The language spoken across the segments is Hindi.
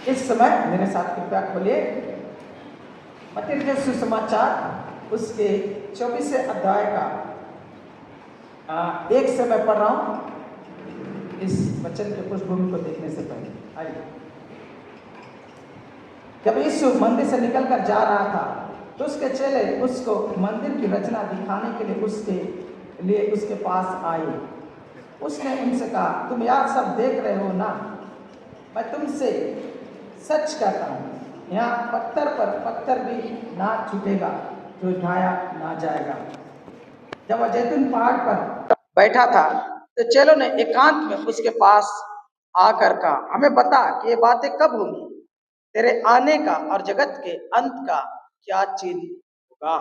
इस समय मेरे साथ कृपया खोलिए मत्ती के सुसमाचार उसके 24वें अध्याय का एक से मैं पढ़ रहा हूं इस वचन के पृष्ठभूमि को देखने से पहले। आइए, जब यीशु मंदिर से निकलकर जा रहा था तो उसके चेले उसको मंदिर की रचना दिखाने के लिए उसके पास आए। उसने उनसे कहा, तुम यह सब देख रहे हो ना? मैं तुमसे सच कहता हूँ, यहाँ पत्थर पर पत्थर भी ना छूटेगा जो ढाया ना जाएगा। जब वह जैतून पहाड़ पर बैठा था तो चेलों ने एकांत में उसके पास आकर कहा, हमें बता कि ये बातें कब होंगी? तेरे आने का और जगत के अंत का क्या चिन्ह होगा?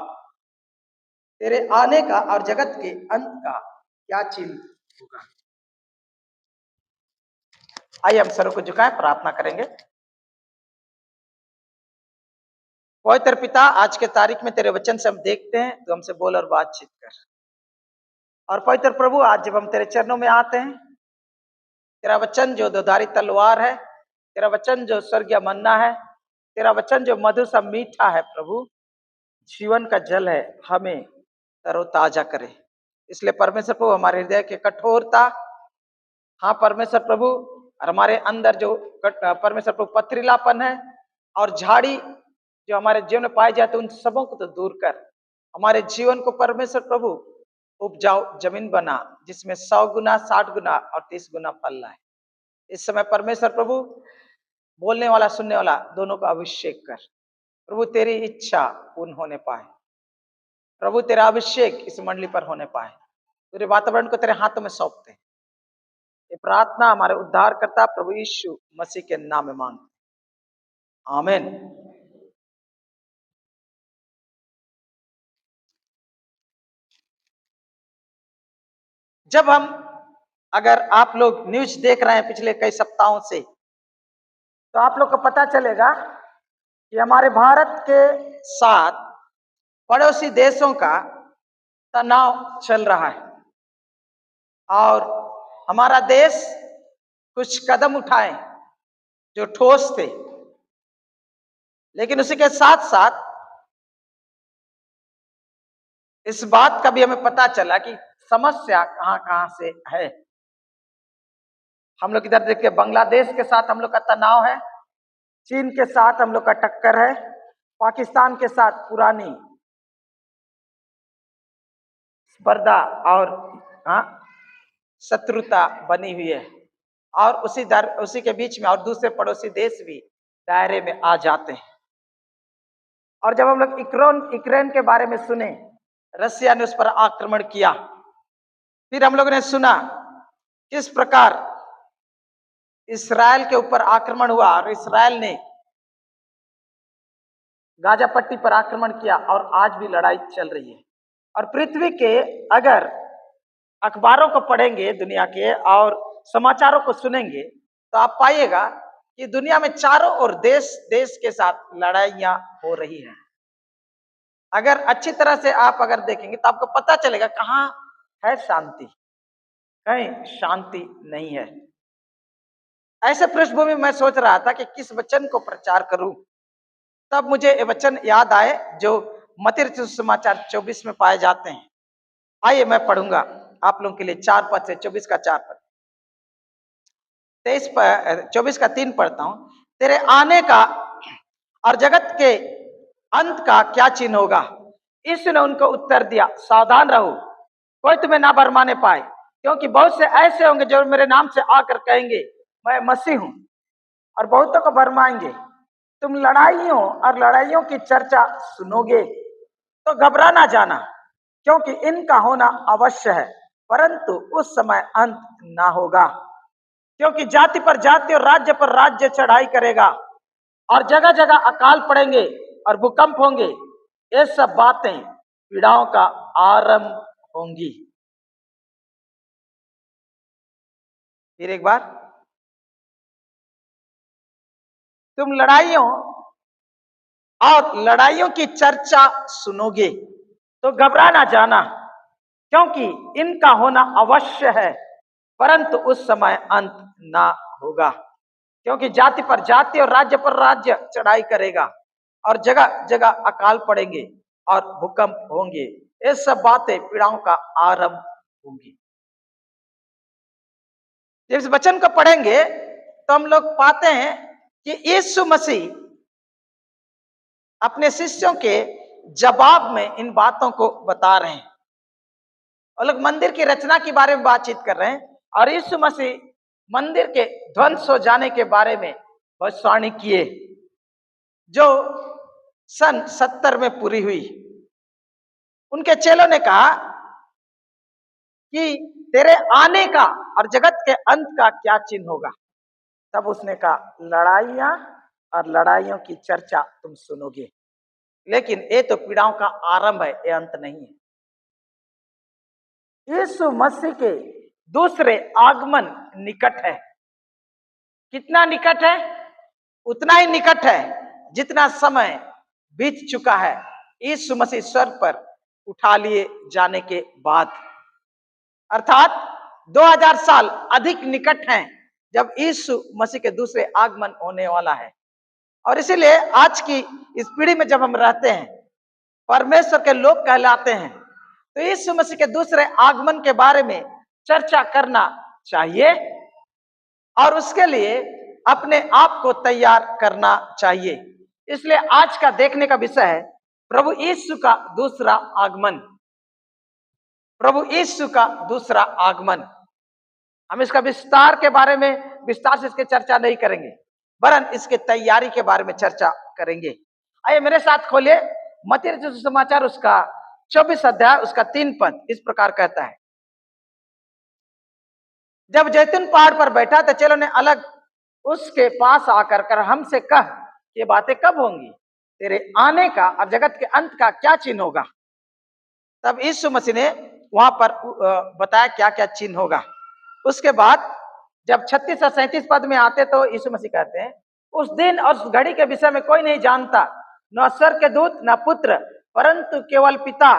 तेरे आने का और जगत के अंत का क्या चिन्ह होगा? आइए हम सरों को झुकाएं, प्रार्थना करेंगे। पवित्र पिता, आज के तारीख में तेरे वचन से हम देखते हैं, तो हमसे बोल और बातचीत कर। और पवित्र प्रभु, आज जब हम तेरे चरणों में आते हैं, तेरा वचन जो दोधारी तलवार है, तेरा वचन जो स्वर्गीय मन्ना है, तेरा वचन जो मधु सा मीठा है, प्रभु जीवन का जल है, हमें तरोताजा करे। इसलिए परमेश्वर प्रभु, हमारे हृदय की कठोरता, हाँ परमेश्वर प्रभु, और हमारे अंदर जो परमेश्वर प्रभु पथरीलापन है और झाड़ी जो हमारे जीवन में पाए जाते, उन सबों को तो दूर कर। हमारे जीवन को परमेश्वर प्रभु उपजाऊ जमीन बना, जिसमें 100 गुना, 60 गुना और 30 गुना फल लाए। इस समय परमेश्वर प्रभु, बोलने वाला सुनने वाला दोनों का अभिषेक कर। प्रभु तेरी इच्छा पूर्ण होने पाए। प्रभु तेरा अभिषेक इस मंडली पर होने पाए। पूरे वातावरण को तेरे हाथों में सौंपते हैं। ये प्रार्थना हमारे उद्धार करता प्रभु यीशु मसीह के नाम में मांगते, आमीन। जब हम, अगर आप लोग न्यूज देख रहे हैं पिछले कई सप्ताहों से, तो आप लोग को पता चलेगा कि हमारे भारत के साथ पड़ोसी देशों का तनाव चल रहा है और हमारा देश कुछ कदम उठाए जो ठोस थे, लेकिन उसी के साथ साथ इस बात का भी हमें पता चला कि समस्या कहां कहां से है। हम लोग इधर देखिए, बांग्लादेश के साथ हम लोग का तनाव है, चीन के साथ हम लोग का टक्कर है, पाकिस्तान के साथ पुरानी स्पर्धा और शत्रुता बनी हुई है, और उसी के बीच में और दूसरे पड़ोसी देश भी दायरे में आ जाते हैं। और जब हम लोग यूक्रेन के बारे में सुने, रसिया ने उस पर आक्रमण किया, फिर हम लोगों ने सुना किस प्रकार इसराइल के ऊपर आक्रमण हुआ और इसराइल ने गाजा पट्टी पर आक्रमण किया, और आज भी लड़ाई चल रही है। और पृथ्वी के, अगर अखबारों को पढ़ेंगे दुनिया के और समाचारों को सुनेंगे, तो आप पाइएगा कि दुनिया में चारों ओर देश देश के साथ लड़ाइयां हो रही हैं। अगर अच्छी तरह से आप अगर देखेंगे तो आपको पता चलेगा कहाँ है शांति, कहीं शांति नहीं है। ऐसे पृष्ठभूमि में मैं सोच रहा था कि किस वचन को प्रचार करूं, तब मुझे ये वचन याद आए जो मत्ती सुसमाचार 24 में पाए जाते हैं। आइए मैं पढ़ूंगा आप लोगों के लिए 4 पद से, 24 का 4 पद, 24 का 3 पढ़ता हूं। तेरे आने का और जगत के अंत का क्या चिन्ह होगा? यीशु ने उनको उत्तर दिया, सावधान रहो, कोई तुम्हें ना भरमाने पाए, क्योंकि बहुत से ऐसे होंगे जो मेरे नाम से आकर कहेंगे मैं मसीह हूं, और बहुतों को भरमाएंगे। तुम लड़ाइयों और लड़ाइयों की चर्चा सुनोगे तो घबरा ना जाना, क्योंकि इनका होना अवश्य है, परंतु उस समय अंत ना होगा। क्योंकि जाति पर जाति और राज्य पर राज्य चढ़ाई करेगा, और जगह जगह अकाल पड़ेंगे और भूकंप होंगे। ये सब बातें पीड़ाओं का आरंभ होंगी। फिर एक बार, तुम लड़ाइयों और लड़ाइयों की चर्चा सुनोगे तो घबरा ना जाना, क्योंकि इनका होना अवश्य है, परंतु उस समय अंत ना होगा। क्योंकि जाति पर जाति और राज्य पर राज्य चढ़ाई करेगा और जगह जगह अकाल पड़ेंगे और भूकंप होंगे। ये सब बातें पीड़ाओं का आरंभ होंगी। जब इस वचन को पढ़ेंगे तो हम लोग पाते हैं कि यीशु मसीह अपने शिष्यों के जवाब में इन बातों को बता रहे हैं। और लोग मंदिर की रचना के बारे में बातचीत कर रहे हैं और यीशु मसीह मंदिर के ध्वंस हो जाने के बारे में भविष्यवाणी किए, जो सन 70 में पूरी हुई। उनके चेलों ने कहा कि तेरे आने का और जगत के अंत का क्या चिन्ह होगा। तब उसने कहा, लड़ाइयां और लड़ाइयों की चर्चा तुम सुनोगे, लेकिन ये तो पीड़ाओं का आरंभ है, ये अंत नहीं है। यीशु मसीह के दूसरे आगमन निकट है। कितना निकट है? उतना ही निकट है जितना समय बीत चुका है यीशु मसीह स्वर्ग पर उठा लिए जाने के बाद। अर्थात 2000 साल अधिक निकट हैं जब यीशु मसीह के दूसरे आगमन होने वाला है। और इसीलिए आज की इस पीढ़ी में जब हम रहते हैं, परमेश्वर के लोग कहलाते हैं, तो यीशु मसीह के दूसरे आगमन के बारे में चर्चा करना चाहिए और उसके लिए अपने आप को तैयार करना चाहिए। इसलिए आज का देखने का विषय है प्रभु यीशु का दूसरा आगमन। प्रभु यीशु का दूसरा आगमन। हम इसका विस्तार के बारे में विस्तार से इसकी चर्चा नहीं करेंगे, वरन इसके तैयारी के बारे में चर्चा करेंगे। आइए मेरे साथ खोलिए मत्ती रचित सुसमाचार उसका 24 अध्याय उसका 3 पद इस प्रकार कहता है। जब जैतून पहाड़ पर बैठा तो चेलों ने अलग उसके पास आकर कर हमसे कह, ये बातें कब होंगी? तेरे आने का और जगत के अंत का क्या चिन्ह होगा? तब यीशु मसीह ने वहां पर बताया क्या क्या चिन्ह होगा। उसके बाद जब 36 और 37 पद में आते तो यीशु मसीह कहते हैं, उस दिन और उस घड़ी के विषय में कोई नहीं जानता, न स्वर्ग के दूत न पुत्र, परंतु केवल पिता।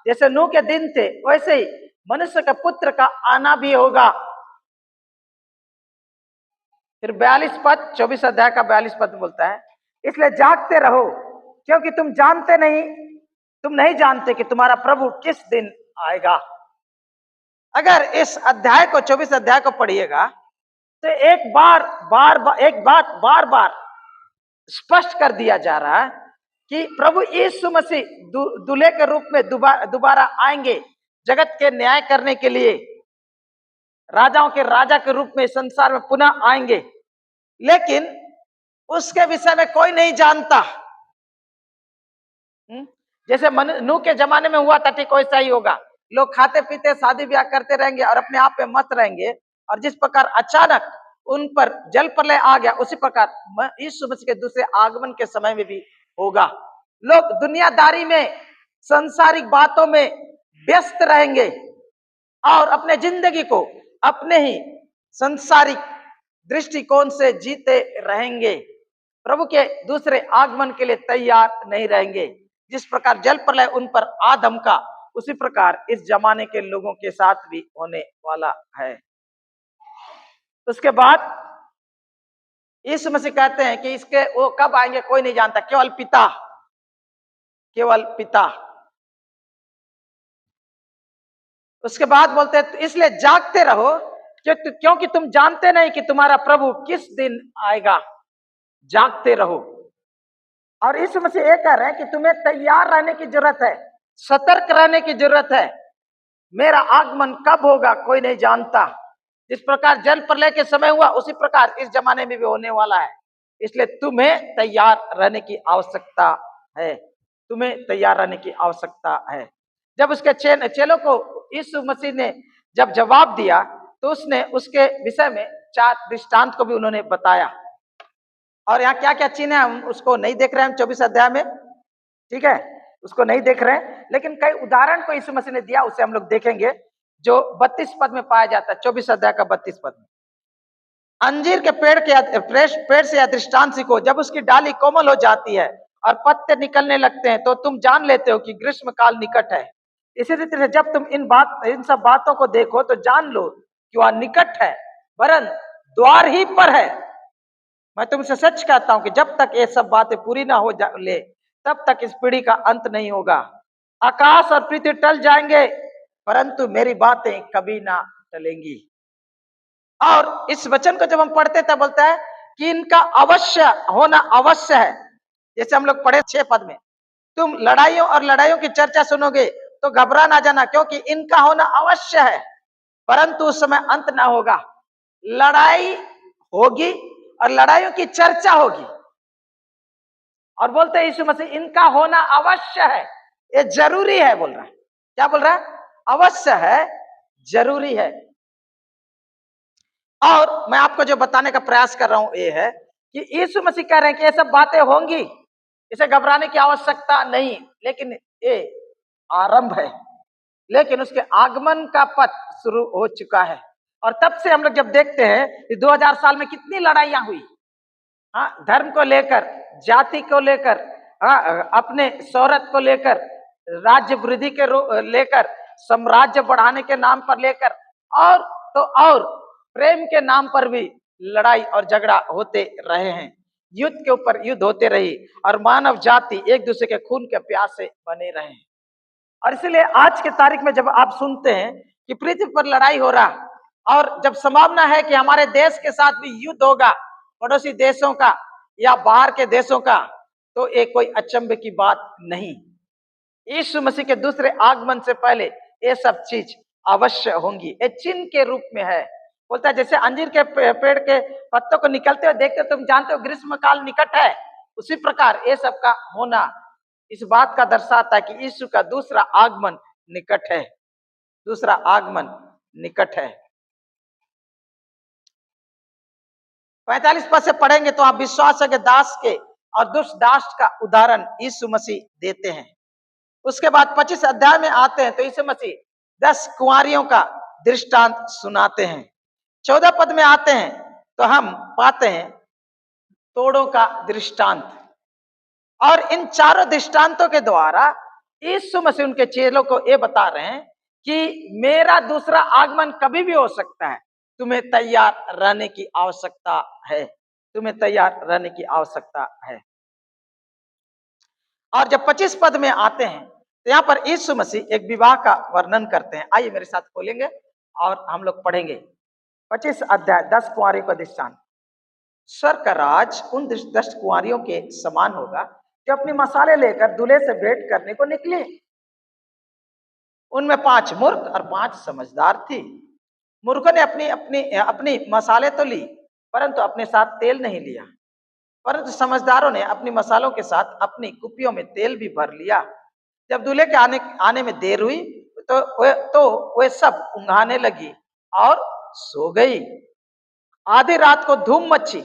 जैसे नूह के दिन थे वैसे ही मनुष्य के पुत्र का आना भी होगा। फिर 42 पद 24 अध्याय का 42 पद बोलता है, इसलिए जागते रहो क्योंकि तुम नहीं जानते कि तुम्हारा प्रभु किस दिन आएगा। अगर इस अध्याय को 24 अध्याय को पढ़िएगा तो एक बात बार बार स्पष्ट कर दिया जा रहा है कि प्रभु यीशु मसीह दूल्हे के रूप में दोबारा आएंगे जगत के न्याय करने के लिए, राजाओं के राजा के रूप में संसार में पुनः आएंगे। लेकिन उसके विषय में कोई नहीं जानता। जैसे नूह के जमाने में हुआ था ठीक वैसा ही होगा। लोग खाते पीते शादी ब्याह करते रहेंगे और अपने आप पे मस्त रहेंगे, और जिस प्रकार अचानक उन पर जल प्रलय आ गया, उसी प्रकार यीशु मसीह के दूसरे आगमन के समय में भी होगा। लोग दुनियादारी में, सांसारिक बातों में व्यस्त रहेंगे और अपने जिंदगी को अपने ही सांसारिक दृष्टिकोण से जीते रहेंगे। प्रभु के दूसरे आगमन के लिए तैयार नहीं रहेंगे। जिस प्रकार जल प्रलय उन पर आ धमका, उसी प्रकार इस जमाने के लोगों के साथ भी होने वाला है। उसके बाद यीशु मसीह कहते हैं कि इसके वो कब आएंगे कोई नहीं जानता, केवल पिता, केवल पिता। उसके बाद बोलते हैं, इसलिए जागते रहो क्योंकि तुम जानते नहीं कि तुम्हारा प्रभु किस दिन आएगा। जागते रहो। और यीशु मसीह ये कह रहे हैं कि तुम्हें तैयार रहने की जरूरत है, सतर्क रहने की जरूरत है। मेरा आगमन कब होगा कोई नहीं जानता। जिस प्रकार जल प्रलय के समय हुआ, उसी प्रकार इस जमाने में भी होने वाला है। इसलिए तुम्हें तैयार रहने की आवश्यकता है। तुम्हें तैयार रहने की आवश्यकता है। जब उसके चेलों को यीशु मसीह ने जब जवाब दिया तो उसने उसके विषय में 4 दृष्टांत को भी उन्होंने बताया। और यहाँ क्या क्या चिन्ह है हम उसको नहीं देख रहे हैं, हम 24 अध्याय में, ठीक है, उसको नहीं देख रहे हैं, लेकिन कई उदाहरण को यीशु मसीह ने दिया, उसे हम लोग देखेंगे, जो 32 पद में पाया जाता है। 24 अध्याय का 32 पद में, अंजीर के पेड़ से यह दृष्टांत सीखो, जब उसकी डाली कोमल हो जाती है और पत्ते निकलने लगते हैं तो तुम जान लेते हो कि ग्रीष्म काल निकट है। इसी रीति से जब तुम इन सब बातों को देखो तो जान लो कि वह निकट है, वरन द्वार ही पर है। मैं तुमसे सच कहता हूं कि जब तक ये सब बातें पूरी ना हो ले तब तक इस पीढ़ी का अंत नहीं होगा। आकाश और पृथ्वी टल जाएंगे परंतु मेरी बातें कभी ना टलेंगी। और इस वचन को जब हम पढ़ते तब बोलता है कि इनका अवश्य होना अवश्य है। जैसे हम लोग पढ़े 6 पद में, तुम लड़ाइयों और लड़ाइयों की चर्चा सुनोगे तो घबरा ना जाना, क्योंकि इनका होना अवश्य है परंतु उस समय अंत ना होगा। लड़ाई होगी और लड़ाइयों की चर्चा होगी। और बोलते हैं यीशु मसीह इनका होना अवश्य है, ये जरूरी है। बोल रहा है, क्या बोल रहा है? अवश्य है, जरूरी है। और मैं आपको जो बताने का प्रयास कर रहा हूं ये है कि यीशु मसीह कह रहे हैं कि ये सब बातें होंगी, इसे घबराने की आवश्यकता नहीं, लेकिन ये आरंभ है, लेकिन उसके आगमन का पथ शुरू हो चुका है। और तब से हम लोग जब देखते हैं कि 2000 साल में कितनी लड़ाइयां हुई, हाँ, धर्म को लेकर, जाति को लेकर, हाँ, अपने शोहरत को लेकर, राज्य वृद्धि के लेकर, साम्राज्य बढ़ाने के नाम पर लेकर, और तो और प्रेम के नाम पर भी लड़ाई और झगड़ा होते रहे हैं। युद्ध के ऊपर युद्ध होते रही और मानव जाति एक दूसरे के खून के प्यासे बने रहे हैं। और इसलिए आज के तारीख में जब आप सुनते हैं कि पृथ्वी पर लड़ाई हो रहा और जब संभावना है कि हमारे देश के साथ भी युद्ध होगा, पड़ोसी देशों का या बाहर के देशों का, तो ये कोई अचंभे की बात नहीं। यीशु मसीह के दूसरे आगमन से पहले ये सब चीज अवश्य होंगी। ये चिन्ह के रूप में है। बोलता है जैसे अंजीर के पेड़ के पत्तों को निकलते हुए देखते हो, तुम जानते हो ग्रीष्म काल निकट है, उसी प्रकार ये सब का होना इस बात का दर्शाता है कि यीशु का दूसरा आगमन निकट है। दूसरा आगमन निकट है। 45 पद से पढ़ेंगे तो आप विश्वास के दास के और दुष्ट दास का उदाहरण यीशु मसीह देते हैं। उसके बाद 25 अध्याय में आते हैं तो यीशु मसीह 10 कुंवारियों का दृष्टांत सुनाते हैं। 14 पद में आते हैं तो हम पाते हैं तोड़ों का दृष्टांत। और इन चारों दृष्टांतों के द्वारा यीशु मसीह उनके चेलों को ये बता रहे हैं कि मेरा दूसरा आगमन कभी भी हो सकता है, तुम्हें तैयार रहने की आवश्यकता है, तुम्हें तैयार रहने की आवश्यकता है। और जब 25 पद में आते हैं तो यहाँ पर यीशु मसीह एक विवाह का वर्णन करते हैं। आइए मेरे साथ खोलेंगे और हम लोग पढ़ेंगे 25 अध्याय 10 कुंवारियों का दृष्टांत। स्वर्ग का राज उन 10 कुंवारियों के समान होगा जो अपनी मसाले लेकर दूल्हे से भेंट करने को निकले। उनमें 5 मूर्ख और 5 समझदार थी। मूर्खों ने अपनी मसाले तो ली परंतु अपने साथ तेल नहीं लिया, परंतु समझदारों ने अपनी मसालों के साथ अपनी कुपियों में तेल भी भर लिया। जब दूल्हे के आने में देर हुई तो वे सब ऊँघाने लगी और सो गई। आधी रात को धूम मची,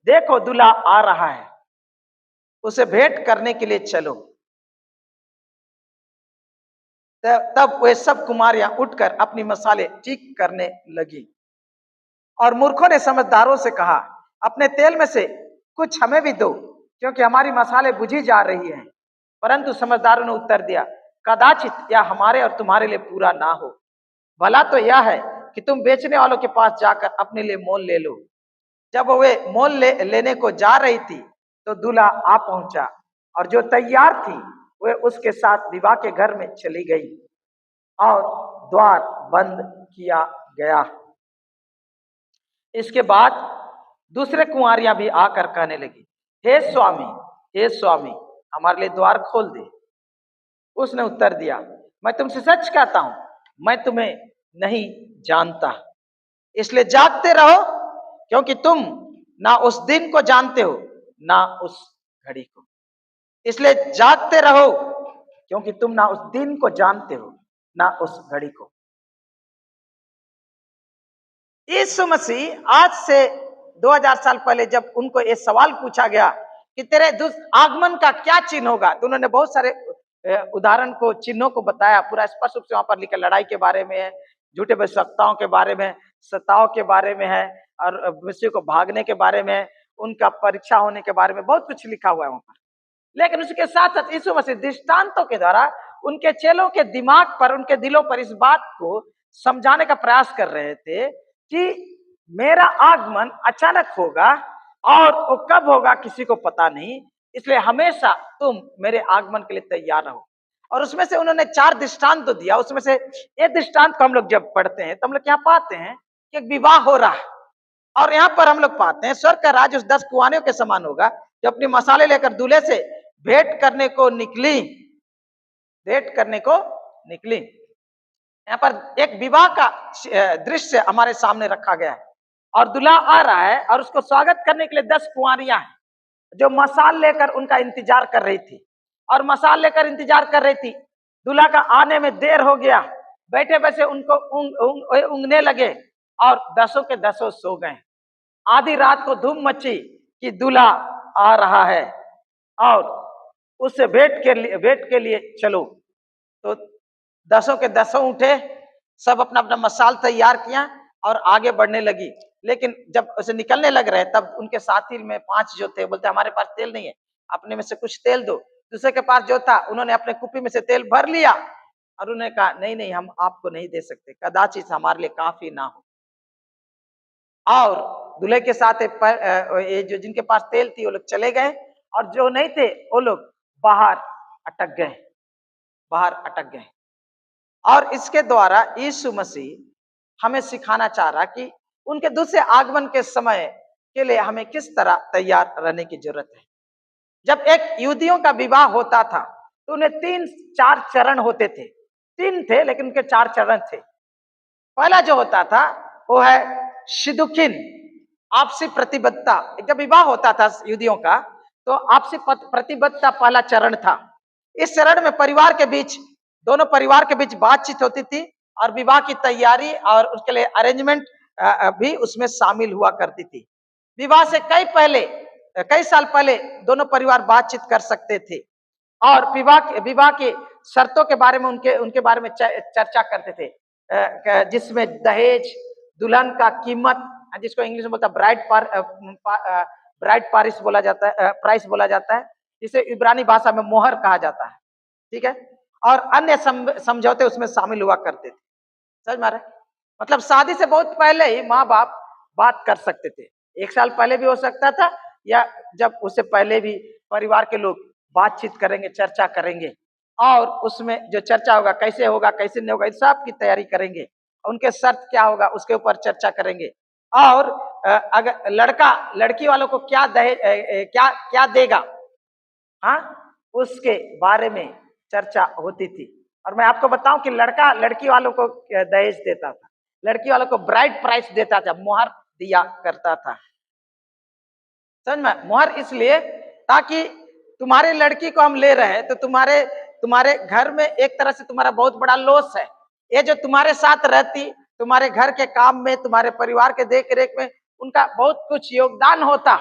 देखो दूल्हा आ रहा है, उसे भेंट करने के लिए चलो। तब वे सब कुमारियां उठकर अपनी मसाले ठीक करने लगी। और मूर्खों ने समझदारों से कहा, अपने तेल में से कुछ हमें भी दो, क्योंकि हमारी मसाले बुझी जा रही हैं। परंतु समझदारों ने उत्तर दिया, कदाचित यह हमारे और तुम्हारे लिए पूरा ना हो। भला तो यह है कि तुम बेचने वालों के पास जाकर अपने लिए मोल ले लो। जब वे मोल लेने को जा रही थी तो दूल्हा आ पहुंचा और जो तैयार थी वे उसके साथ विवाह के घर में चली गई और द्वार बंद किया गया। इसके बाद दूसरे कुंवारियां भी आकर कहने लगी, हे स्वामी, हमारे लिए द्वार खोल दे। उसने उत्तर दिया, मैं तुमसे सच कहता हूं, मैं तुम्हें नहीं जानता। इसलिए जागते रहो, क्योंकि तुम ना उस दिन को जानते हो ना उस घड़ी को। इसलिए जागते रहो, क्योंकि तुम ना उस दिन को जानते हो ना उस घड़ी को। यीशु मसीह आज से 2000 साल पहले जब उनको ये सवाल पूछा गया कि तेरे आगमन का क्या चिन्ह होगा, तो उन्होंने बहुत सारे उदाहरण को, चिन्हों को बताया। पूरा स्पष्ट रूप से वहां पर लिखा, लड़ाई के बारे में है, झूठे भविष्यवक्ताओं के बारे में, सताओं के बारे में है, और मसीह को भागने के बारे में है, उनका परीक्षा होने के बारे में बहुत कुछ लिखा हुआ है वहां पर। लेकिन उसके साथ साथ यीशु मसीह दृष्टांतों के द्वारा उनके चेलों के दिमाग पर, उनके दिलों पर इस बात को समझाने का प्रयास कर रहे थे कि मेरा आगमन अचानक होगा और वो कब होगा किसी को पता नहीं, इसलिए हमेशा तुम मेरे आगमन के लिए तैयार रहो। और उसमें से उन्होंने 4 दृष्टांत तो दिया, उसमें से एक दृष्टांत को हम लोग जब पढ़ते हैं तो हम लोग क्या पाते हैं कि एक विवाह हो रहा है, और यहाँ पर हम लोग पाते हैं स्वर्ग का राज्य उस 10 कुआनियों के समान होगा जो अपनी मसाले लेकर दूल्हे से भेंट करने को निकली, भेंट करने को निकली। यहाँ पर एक विवाह का दृश्य हमारे सामने रखा गया है और दूल्हा आ रहा है और उसको स्वागत करने के लिए 10 कुंवारियां हैं जो मसाल लेकर उनका इंतजार कर रही थी, और मसाल लेकर इंतजार कर रही थी। दूल्हा का आने में देर हो गया, बैठे बैठे उनको ऊँघने लगे और 10 के 10 सो गए। आधी रात को धूम मची कि दूल्हा आ रहा है और उससे भेंट के लिए चलो। तो 10 के 10 उठे, सब अपना अपना मसाल तैयार किया और आगे बढ़ने लगी। लेकिन जब उसे निकलने लग रहे तब उनके साथी में 5 जो थे बोलते हमारे पास तेल नहीं है, अपने में से कुछ तेल दो। दूसरे के पास जो था उन्होंने अपने कुप्पी में से तेल भर लिया और उन्होंने कहा नहीं नहीं, हम आपको नहीं दे सकते, कदाचित हमारे लिए काफी ना हो। और दूल्हे के साथ ये जो जिनके पास तेल थी वो लोग चले गए और जो नहीं थे वो लोग बाहर अटक गए, बाहर अटक गए। और इसके द्वारा यीशु मसीह हमें सिखाना चाह रहा कि उनके दूसरे आगमन के समय के लिए हमें किस तरह तैयार रहने की जरूरत है। जब एक यहूदियों का विवाह होता था तो उन्हें 3-4 चरण होते थे, 3 थे लेकिन उनके 4 चरण थे। पहला जो होता था वो है शिदुकिन, आपसी प्रतिबद्धता। जब विवाह होता था यहूदियों का तो आपसी प्रतिबद्धता पहला चरण था। इस चरण में परिवार के बीच, दोनों परिवार के बीच बातचीत होती थी और विवाह की तैयारी और उसके लिए अरेंजमेंट भी उसमें शामिल हुआ करती थी। विवाह से कई साल पहले दोनों परिवार बातचीत कर सकते थे और विवाह की शर्तों के बारे में उनके बारे में चर्चा करते थे, जिसमें दहेज, दुल्हन का कीमत, जिसको इंग्लिश में बोलता ब्राइड पारिस बोला जाता है, प्राइस बोला जाता है, जिसे इब्रानी भाषा में मोहर कहा जाता है, ठीक है। और अन्य समझौते उसमें शामिल हुआ करते थे। समझ में आ रहा है? मतलब शादी से बहुत पहले ही माँ बाप बात कर सकते थे, 1 साल पहले भी हो सकता था या जब उससे पहले भी परिवार के लोग बातचीत करेंगे, चर्चा करेंगे और उसमें जो चर्चा होगा कैसे होगा कैसे नहीं होगा इस सब की तैयारी करेंगे, उनके शर्त क्या होगा उसके ऊपर चर्चा करेंगे। और अगर लड़का लड़की वालों को क्या दहेज क्या देगा, हाँ, उसके बारे में चर्चा होती थी। और मैं आपको बताऊं कि लड़का लड़की वालों को दहेज देता था, लड़की वालों को ब्राइड प्राइस देता था, मुहर दिया करता था। समझ में? मुहर इसलिए ताकि तुम्हारी लड़की को हम ले रहे हैं तो तुम्हारे घर में एक तरह से तुम्हारा बहुत बड़ा लॉस है। ये जो तुम्हारे साथ रहती, तुम्हारे घर के काम में, तुम्हारे परिवार के देख रेख में उनका बहुत कुछ योगदान होता,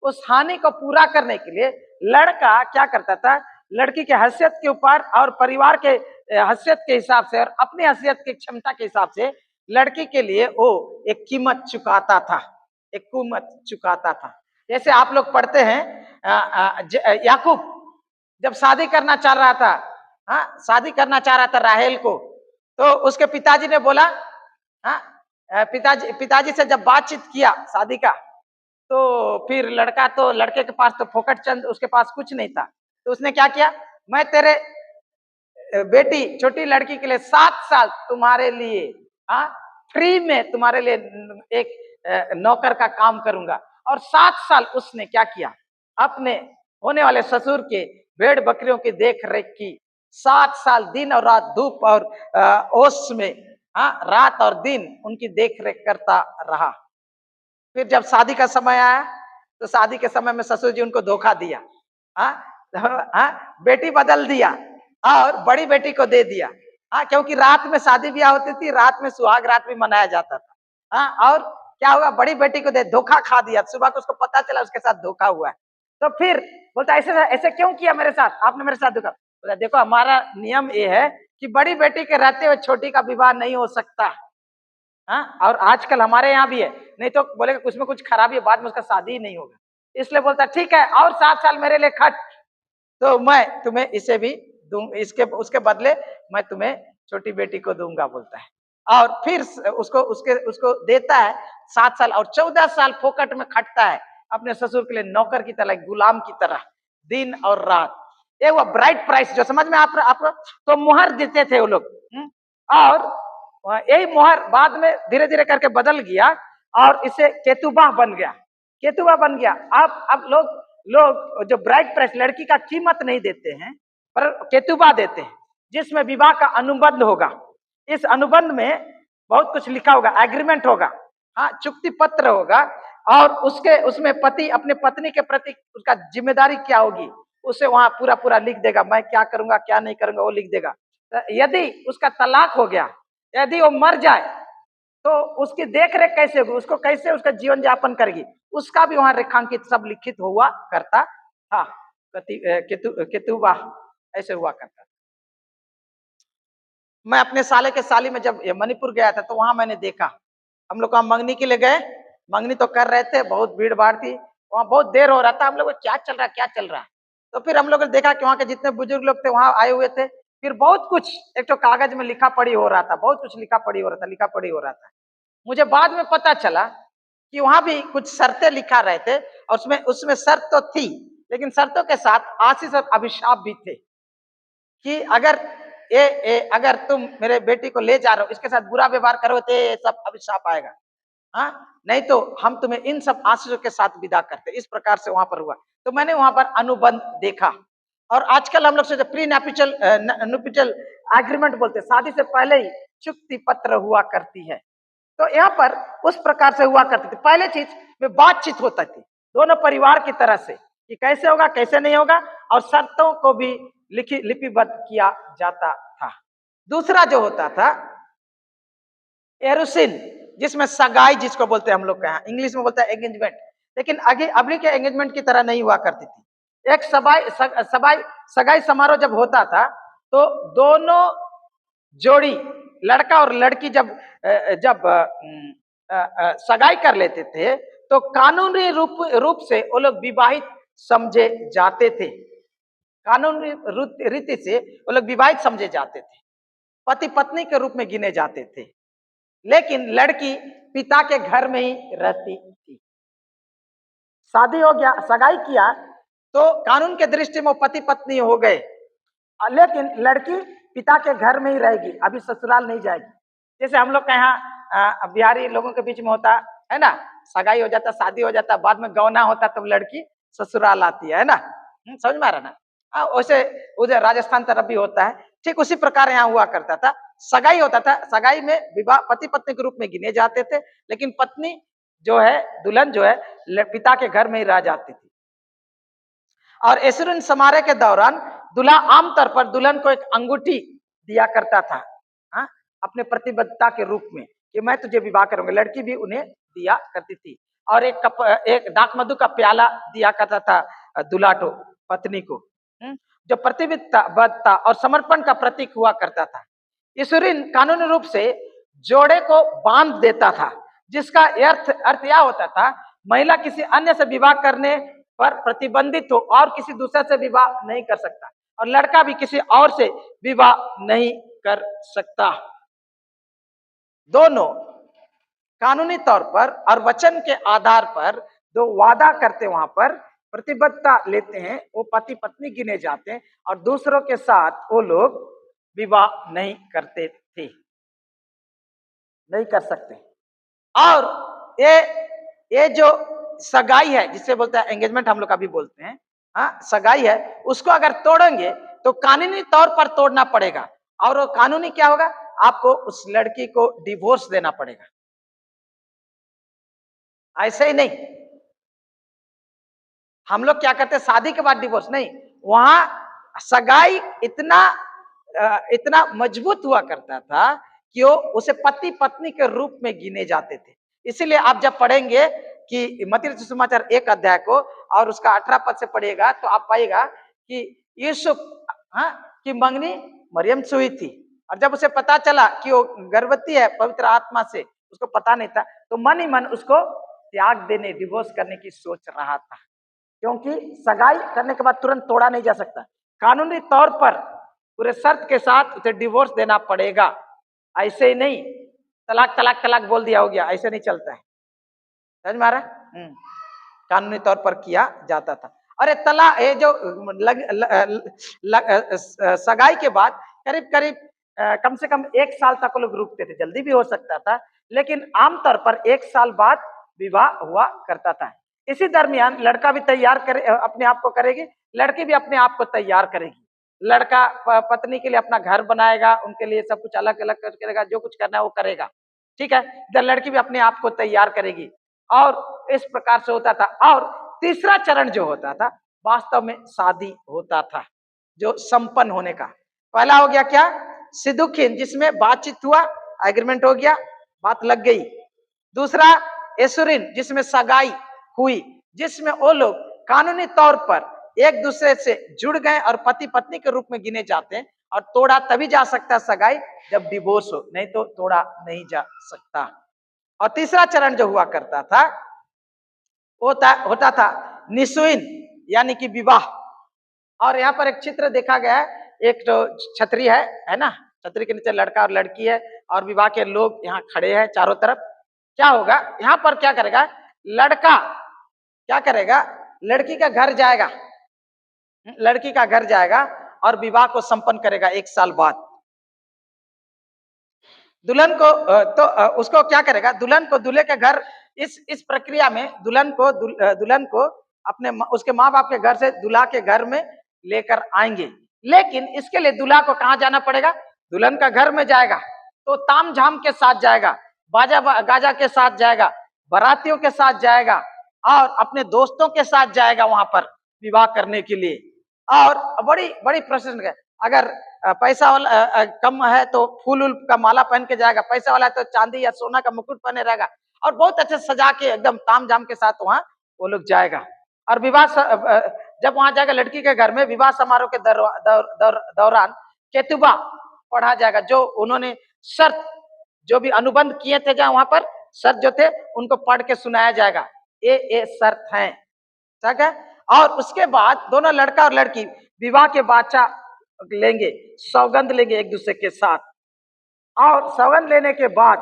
उस हानि को पूरा करने के लिए लड़का क्या करता था, लड़की के हैसियत के ऊपर और परिवार के हैसियत के हिसाब से और अपनी हैसियत की क्षमता के हिसाब से लड़की के लिए वो एक कीमत चुकाता था, एक कीमत चुकाता था। जैसे आप लोग पढ़ते हैं याकूब जब शादी करना चाह रहा था, हाँ, शादी करना चाह रहा था राहेल को, तो उसके पिताजी ने बोला, हाँ, पिताजी से जब बातचीत किया शादी का, तो फिर लड़के के पास तो फोकट चंद, उसके पास कुछ नहीं था, तो उसने क्या किया, मैं तेरे बेटी छोटी लड़की के लिए 7 साल तुम्हारे लिए, हाँ, फ्री में तुम्हारे लिए एक नौकर का काम करूंगा। और 7 साल उसने क्या किया, अपने होने वाले ससुर के भेड़ बकरियों की देख रेख की। 7 साल दिन और रात, धूप और ओस में, हाँ, रात और दिन उनकी देख रेख करता रहा। फिर जब शादी का समय आया तो शादी के समय में ससुर जी उनको धोखा दिया, हाँ, बेटी बदल दिया और बड़ी बेटी को दे दिया, हाँ, क्योंकि रात में शादी ब्याह होती थी, रात में सुहाग रात भी मनाया जाता था, हाँ, और क्या हुआ, बड़ी बेटी को धोखा खा दिया। सुबह को उसको पता चला उसके साथ धोखा हुआ है, तो फिर बोलता ऐसे ऐसे क्यों किया मेरे साथ, आपने मेरे साथ धोखा। बोला देखो हमारा नियम ये है कि बड़ी बेटी के रहते हुए छोटी का विवाह नहीं हो सकता, हाँ, और आजकल हमारे यहाँ भी है, नहीं तो बोलेगा कुछ में कुछ खराबी है, बाद में उसका शादी ही नहीं होगा। इसलिए बोलता ठीक है और 7 साल मेरे लिए खट, तो मैं तुम्हें इसे भी दूं, इसके उसके बदले मैं तुम्हें छोटी बेटी को दूंगा, बोलता है। और फिर उसको देता है 7 साल और 14 साल फोकट में खटता है अपने ससुर के लिए, नौकर की तरह, गुलाम की तरह, दिन और रात। ये वो ब्राइट प्राइस जो समझ में आप तो मुहर देते थे वो लोग। और यही मुहर बाद में धीरे धीरे करके बदल गया और इसे केतुबा बन गया, केतुबा बन गया। अब लोग जो ब्राइट प्राइस, लड़की का कीमत नहीं देते हैं पर केतुबा देते हैं, जिसमें विवाह का अनुबंध होगा। इस अनुबंध में बहुत कुछ लिखा होगा, एग्रीमेंट होगा, हाँ, चुक्ति पत्र होगा, और उसमें पति अपने पत्नी के प्रति उसका जिम्मेदारी क्या होगी उसे वहां पूरा पूरा लिख देगा। मैं क्या करूंगा क्या नहीं करूंगा वो लिख देगा। तो यदि उसका तलाक हो गया, यदि वो मर जाए तो उसकी देख रेख कैसे होगी, उसको कैसे उसका जीवन यापन करेगी, उसका भी वहां रेखांकित सब लिखित हुआ करता था। केतुबा ऐसे हुआ करता था। मैं अपने साले के साली में जब मणिपुर गया था तो वहां मैंने देखा, हम लोग वहां मंगनी के लिए गए, मंगनी तो कर रहे थे, बहुत भीड़ भाड़ थी वहां, बहुत देर हो रहा था। हम लोग क्या चल रहा है क्या चल रहा है, तो फिर हम लोग ने देखा कि वहां के जितने बुजुर्ग लोग थे वहां आए हुए थे। फिर बहुत कुछ एक तो कागज में लिखा पढ़ी हो रहा था, बहुत कुछ लिखा पढ़ी हो रहा था। मुझे बाद में पता चला कि वहां भी कुछ शर्तें लिखा रहे थे, और उसमें शर्त तो थी, लेकिन शर्तों के साथ आशीष और अभिशाप भी थे कि अगर तुम मेरे बेटी को ले जा रहे हो, इसके साथ बुरा व्यवहार करो तो ये सब अभिशाप आएगा, हाँ, नहीं तो हम तुम्हें इन सब आशीषों के साथ विदा करते। इस प्रकार से वहां पर हुआ। तो मैंने वहां पर अनुबंध देखा। और आजकल हम लोग सोचे प्री न्यूपिटल एग्रीमेंट बोलते, शादी से पहले ही चुक्ति पत्र हुआ करती है। तो यहाँ पर उस प्रकार से हुआ करती थी। पहले चीज में बातचीत होता थी दोनों परिवार की तरह से कि कैसे होगा कैसे नहीं होगा, और शर्तों को भी लिपिबद्ध किया जाता था। दूसरा जो होता था एरुसिन, जिसमें सगाई जिसको बोलते हैं हम लोग के यहाँ, इंग्लिश में बोलते हैं एंगेजमेंट, लेकिन आगे अभी के एंगेजमेंट की तरह नहीं हुआ करती थी। एक सगाई समारोह जब होता था तो दोनों जोड़ी, लड़का और लड़की जब सगाई कर लेते थे तो कानूनी रूप से वो लोग विवाहित समझे जाते थे। कानूनी रीति से वो लोग विवाहित समझे जाते थे, पति पत्नी के रूप में गिने जाते थे। लेकिन लड़की पिता के घर में ही रहती थी। शादी हो गया, सगाई किया तो कानून के दृष्टि में पति पत्नी हो गए, लेकिन लड़की पिता के घर में ही रहेगी, अभी ससुराल नहीं जाएगी। जैसे हम लोग के यहाँ बिहारी लोगों के बीच में होता है ना, सगाई हो जाता, शादी हो जाता, बाद में गौना होता तब लड़की ससुराल आती है ना, समझ में आ रहा ना। वैसे उधर राजस्थान तरफ भी होता है, ठीक उसी प्रकार यहाँ हुआ करता था। सगाई होता था, सगाई में विवाह पति पत्नी के रूप में गिने जाते थे, लेकिन पत्नी जो है, दुल्हन जो है, पिता के घर में ही रह जाती थी। और एसुरन समारोह के दौरान दूल्हा आमतौर पर दुल्हन को एक अंगूठी दिया करता था, हाँ, अपने प्रतिबद्धता के रूप में कि मैं तुझे विवाह करूंगा। लड़की भी उन्हें दिया करती थी। और एक दाक मधु का प्याला दिया करता था दूल्हा को पत्नी को, जो प्रतिबद्धता और समर्पण का प्रतीक हुआ करता था। ईश्वरीन कानूनी रूप से जोड़े को बांध देता था, जिसका अर्थ यह होता था महिला किसी अन्य से विवाह करने पर प्रतिबंधित हो और किसी दूसरे से विवाह नहीं कर सकता, और लड़का भी किसी और से विवाह नहीं कर सकता। दोनों कानूनी तौर पर और वचन के आधार पर जो वादा करते वहां पर प्रतिबद्धता लेते हैं, वो पति पत्नी गिने जाते हैं, और दूसरों के साथ वो लोग विवाह नहीं करते थे, नहीं कर सकते। और ये जो सगाई है जिसे बोलते हैं एंगेजमेंट, हम लोग अभी बोलते हैं, हाँ, सगाई है, उसको अगर तोड़ेंगे तो कानूनी तौर पर तोड़ना पड़ेगा। और वो कानूनी क्या होगा, आपको उस लड़की को डिवोर्स देना पड़ेगा। ऐसे ही नहीं हम लोग क्या करते हैं, शादी के बाद डिवोर्स नहीं, वहां सगाई इतना मजबूत हुआ करता था कि वो उसे पति पत्नी के रूप में गिने जाते थे। इसीलिए आप जब पढ़ेंगे कि मत्ती रचित सुसमाचार 1 अध्याय को और उसका 18 पद से पढ़िएगा तो आप पाएगा कि यूसुफ, हाँ, की मंगनी मरियम से हुई थी, और जब उसे पता चला कि वो गर्भवती है पवित्र आत्मा से, उसको पता नहीं था, तो मन ही मन उसको त्याग देने, डिवोर्स करने की सोच रहा था, क्योंकि सगाई करने के बाद तुरंत तोड़ा नहीं जा सकता। कानूनी तौर पर पूरे शर्त के साथ उसे डिवोर्स देना पड़ेगा। ऐसे ही नहीं, तलाक तलाक तलाक बोल दिया हो गया, ऐसे नहीं चलता है। समझ में आ रहा है? कानूनी तौर पर किया जाता था। अरे तला ये जो सगाई के बाद करीब करीब कम से कम 1 साल तक लोग रुकते थे, जल्दी भी हो सकता था, लेकिन आमतौर पर 1 साल बाद विवाह हुआ करता था। इसी दरमियान लड़का भी तैयार करे, अपने आप को करेगी, लड़की भी अपने आप को तैयार करेगी। लड़का पत्नी के लिए अपना घर बनाएगा, उनके लिए सब कुछ अलग अलग करेगा, जो कुछ करना है वो करेगा, ठीक है। इधर लड़की भी अपने आप को तैयार करेगी, और इस प्रकार से होता था। और तीसरा चरण जो होता था, वास्तव में शादी होता था, जो संपन्न होने का। पहला हो गया क्या, सिदुखिन, जिसमें बातचीत हुआ, एग्रीमेंट हो गया, बात लग गई। दूसरा एसुरिन, जिसमें सगाई हुई, जिसमें वो लोग कानूनी तौर पर एक दूसरे से जुड़ गए और पति पत्नी के रूप में गिने जाते हैं। और तोड़ा तभी जा सकता है सगाई जब डिवोर्स हो, नहीं तो तोड़ा नहीं जा सकता। और तीसरा चरण जो हुआ करता था, होता था निशुइन, यानी कि विवाह। और यहाँ पर एक चित्र देखा गया है, एक तो छतरी है ना, छतरी के नीचे लड़का और लड़की है, और विवाह के लोग यहाँ खड़े हैं चारों तरफ। क्या होगा यहाँ पर, क्या करेगा लड़का, क्या करेगा, लड़की का घर जाएगा, लड़की का घर जाएगा और विवाह को संपन्न करेगा 1 साल बाद। दुल्हन को तो उसको क्या करेगा, दुल्हन को दूल्हे के घर, इस प्रक्रिया में दुल्हन को अपने उसके माँ बाप के घर से दूल्हा के घर में लेकर आएंगे। लेकिन इसके लिए दूल्हा को कहाँ जाना पड़ेगा, दुल्हन का घर में जाएगा, तो ताम झाम के साथ जाएगा, बाजा गाजा के साथ जाएगा, बारातियों के साथ जाएगा, और अपने दोस्तों के साथ जाएगा वहां पर विवाह करने के लिए। और बड़ी बड़ी प्रश्न है, अगर पैसा वाला कम है तो फूल उल का माला पहन के जाएगा, पैसा वाला है तो चांदी या सोना का मुकुट पहने रहेगा, और बहुत अच्छे सजा के एकदम ताम झाम के साथ वहां वो लोग जाएगा। और विवाह जब वहां जाएगा लड़की के घर में, विवाह समारोह के दौरान केतुबा पढ़ा जाएगा, जो उन्होंने शर्त, जो भी अनुबंध किए थे जहां वहां पर शर्त जो थे उनको पढ़ के सुनाया जाएगा, ये शर्त है, ठीक है। और उसके बाद दोनों लड़का और लड़की विवाह के बाचा लेंगे, सौगंध लेंगे एक दूसरे के साथ। और सौगंध लेने के बाद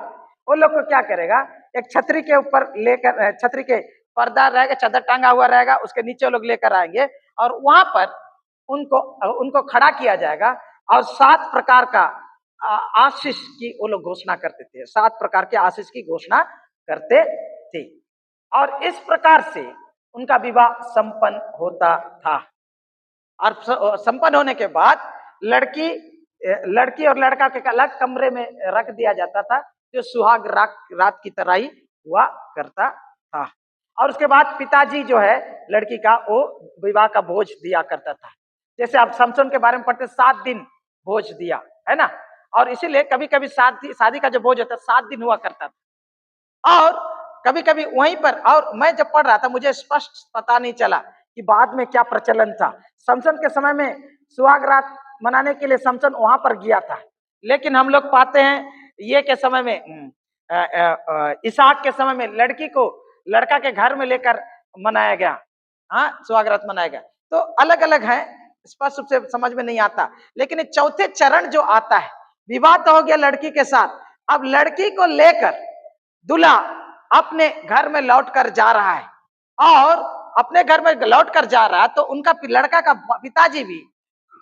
वो लोग को क्या करेगा, एक छतरी के ऊपर लेकर, छतरी के पर्दा रहेगा, चादर टांगा हुआ रहेगा, उसके नीचे वो लोग लेकर आएंगे, और वहां पर उनको खड़ा किया जाएगा, और 7 प्रकार का आशीष की वो लोग घोषणा करते थे, 7 प्रकार के आशीष की घोषणा करते थे। और इस प्रकार से उनका विवाह संपन्न होता था। और संपन्न होने के बाद लड़की और लड़का के अलग कमरे में रख दिया जाता था, जो सुहाग रात की तरह ही हुआ करता था। और उसके बाद पिताजी जो है लड़की का, वो विवाह का भोज दिया करता था। जैसे आप समसन के बारे में पढ़ते, 7 दिन भोज दिया है ना, और इसीलिए कभी कभी शादी का जो भोज होता है 7 दिन हुआ करता था। और कभी कभी वहीं पर, और मैं जब पढ़ रहा था मुझे स्पष्ट पता नहीं चला कि बाद में क्या प्रचलन था। समसन के समय में सुहाग रात मनाने के लिए समसन वहां पर गया था, लेकिन हम लोग पाते हैं ये के समय में, इसहाक के समय में लड़की को लड़का के घर में लेकर मनाया गया, हाँ सुहाग रात मनाया गया। तो अलग अलग है, स्पष्ट रूप से समझ में नहीं आता। लेकिन चौथे चरण जो आता है, विवाह तो हो गया लड़की के साथ, अब लड़की को लेकर दूल्हा अपने घर में लौटकर जा रहा है, और अपने घर में लौटकर जा रहा है तो उनका लड़का का पिताजी भी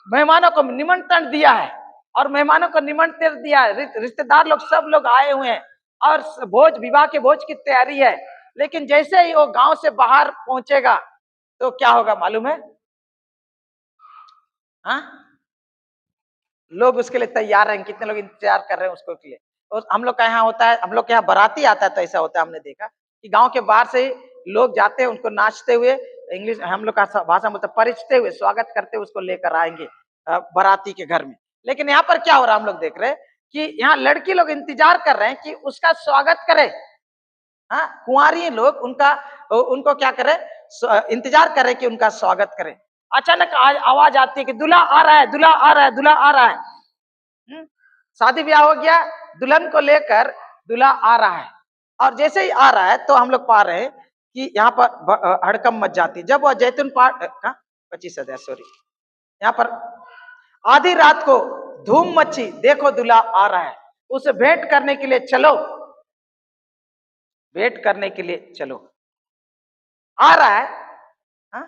मेहमानों को निमंत्रण दिया है, और मेहमानों को निमंत्रण दिया है, रिश्तेदार लोग सब लोग आए हुए हैं, और भोज, विवाह के भोज की तैयारी है। लेकिन जैसे ही वो गांव से बाहर पहुंचेगा तो क्या होगा मालूम है, हाँ लोग उसके लिए तैयार हैं, कितने लोग इंतजार कर रहे हैं उसको के लिए। और हम लोग का यहाँ होता है, हम लोग के यहाँ बाराती आता है तो ऐसा होता है, हमने देखा कि गांव के बाहर से लोग जाते हैं, उनको नाचते हुए, इंग्लिश हम लोग का भाषा में परिचते हुए, स्वागत करते हुए उसको लेकर आएंगे बाराती के घर में। लेकिन यहाँ पर क्या हो रहा है, हम लोग देख रहे हैं कि यहाँ लड़की लोग इंतजार कर रहे हैं कि उसका स्वागत करे, हाँ कुंवारी लोग उनको क्या करे, इंतजार करे कि उनका स्वागत करें। अचानक आवाज आती है कि दूल्हा आ रहा है, दूल्हा आ रहा है, दूल्हा आ रहा है। शादी ब्याह हो गया, दुल्हन को लेकर दूल्हा आ रहा है, और जैसे ही आ रहा है तो हम लोग पा रहे हैं कि यहाँ पर हड़कम मच जाती। जब वह जैतून पाठ 25,000 सॉरी, यहाँ पर आधी रात को धूम मची, देखो दूल्हा आ रहा है। उसे भेंट करने के लिए चलो, भेंट करने के लिए चलो। आ रहा है, हाँ?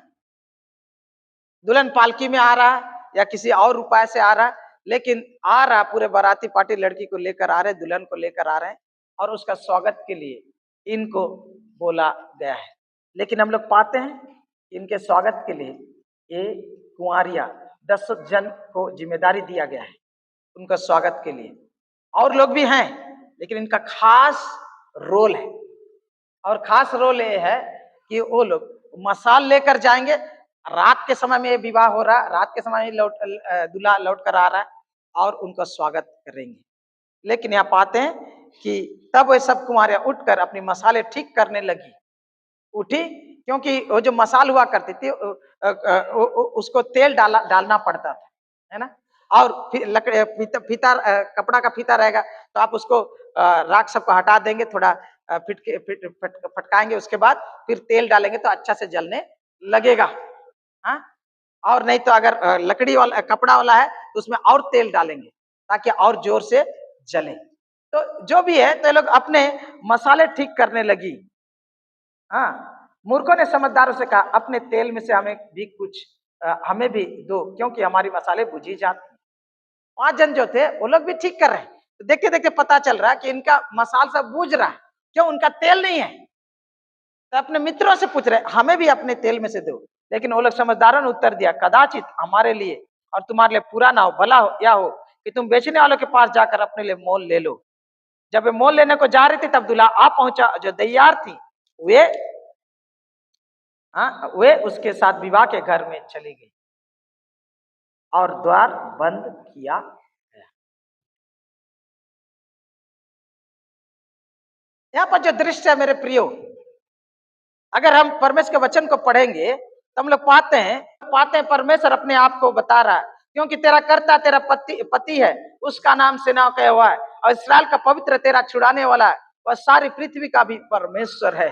दुल्हन पालकी में आ रहा है या किसी और उपाय से आ रहा है, लेकिन आ रहा, पूरे बाराती पार्टी लड़की को लेकर आ रहे, दुल्हन को लेकर आ रहे हैं और उसका स्वागत के लिए इनको बोला गया है। लेकिन हम लोग पाते हैं इनके स्वागत के लिए ये कुंवारियां 10 जन को जिम्मेदारी दिया गया है उनका स्वागत के लिए। और लोग भी हैं, लेकिन इनका खास रोल है, और खास रोल ये है कि वो लोग मसाल लेकर जाएंगे। रात के समय में विवाह हो रहा है, रात के समय में दूल्हा लौट कर आ रहा है और उनका स्वागत करेंगे। लेकिन यहाँ पाते हैं कि तब वे सब कुमारियां उठकर अपनी मसाले ठीक करने लगी, उठी, क्योंकि वो जो मसाल हुआ करती थी उसको तेल डालना पड़ता था, है ना। और फिर लकड़ी फीता कपड़ा का फीता रहेगा तो आप उसको राख सबको हटा देंगे, थोड़ा फटकाएंगे, उसके बाद फिर तेल डालेंगे तो अच्छा से जलने लगेगा, हाँ। और नहीं तो अगर लकड़ी वाला कपड़ा वाला है तो उसमें और तेल डालेंगे ताकि और जोर से जले। तो जो भी है, तो ये लोग अपने मसाले ठीक करने लगी। हाँ, मूर्खों ने समझदारों से कहा, अपने तेल में से हमें भी कुछ हमें भी दो, क्योंकि हमारी मसाले बुझी जाती। 5 जन जो थे वो लोग भी ठीक कर रहे हैं, तो देखते देखते पता चल रहा है कि इनका मसाल सब बुझ रहा है, क्यों? उनका तेल नहीं है। तो अपने मित्रों से पूछ रहे, हमें भी अपने तेल में से दो। लेकिन वो लोग समझदारों ने उत्तर दिया, कदाचित हमारे लिए और तुम्हारे लिए पूरा ना हो, भला हो या हो कि तुम बेचने वालों के पास जाकर अपने लिए मोल ले लो। जब वे मोल लेने को जा रही थी तब दूल्हा आ पहुंचा। जो तैयार थी वे उसके साथ विवाह के घर में चली गई और द्वार बंद किया गया। यहाँ पर जो दृश्य है मेरे प्रियो, अगर हम परमेश्वर के वचन को पढ़ेंगे तो हम लोग पाते हैं परमेश्वर अपने आप को बता रहा है, क्योंकि तेरा कर्ता तेरा पति है, उसका नाम सेनाओं का यहोवा है, और इस्राएल का पवित्र तेरा छुड़ाने वाला है, वह सारी पृथ्वी का भी परमेश्वर है।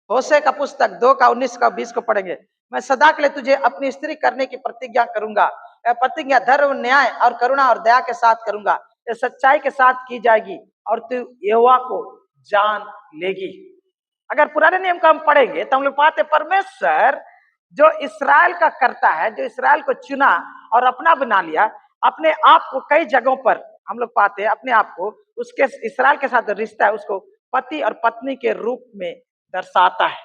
होशे का पुस्तक 2 का 19 का 20 को पढ़ेंगे, मैं सदा के लिए तुझे अपनी स्त्री करने की प्रतिज्ञा करूंगा। प्रतिज्ञा धर्म, न्याय और करुणा और दया के साथ करूंगा, ये सच्चाई के साथ की जाएगी और तू यहोवा को जान लेगी। अगर पुराने नियम का हम पढ़ेंगे तो हम लोग पाते परमेश्वर जो इसराइल का करता है, जो इसराइल को चुना और अपना बना लिया, अपने आप को कई जगहों पर हम लोग पाते हैं अपने आप को उसके इसराइल के साथ रिश्ता है उसको पति और पत्नी के रूप में दर्शाता है।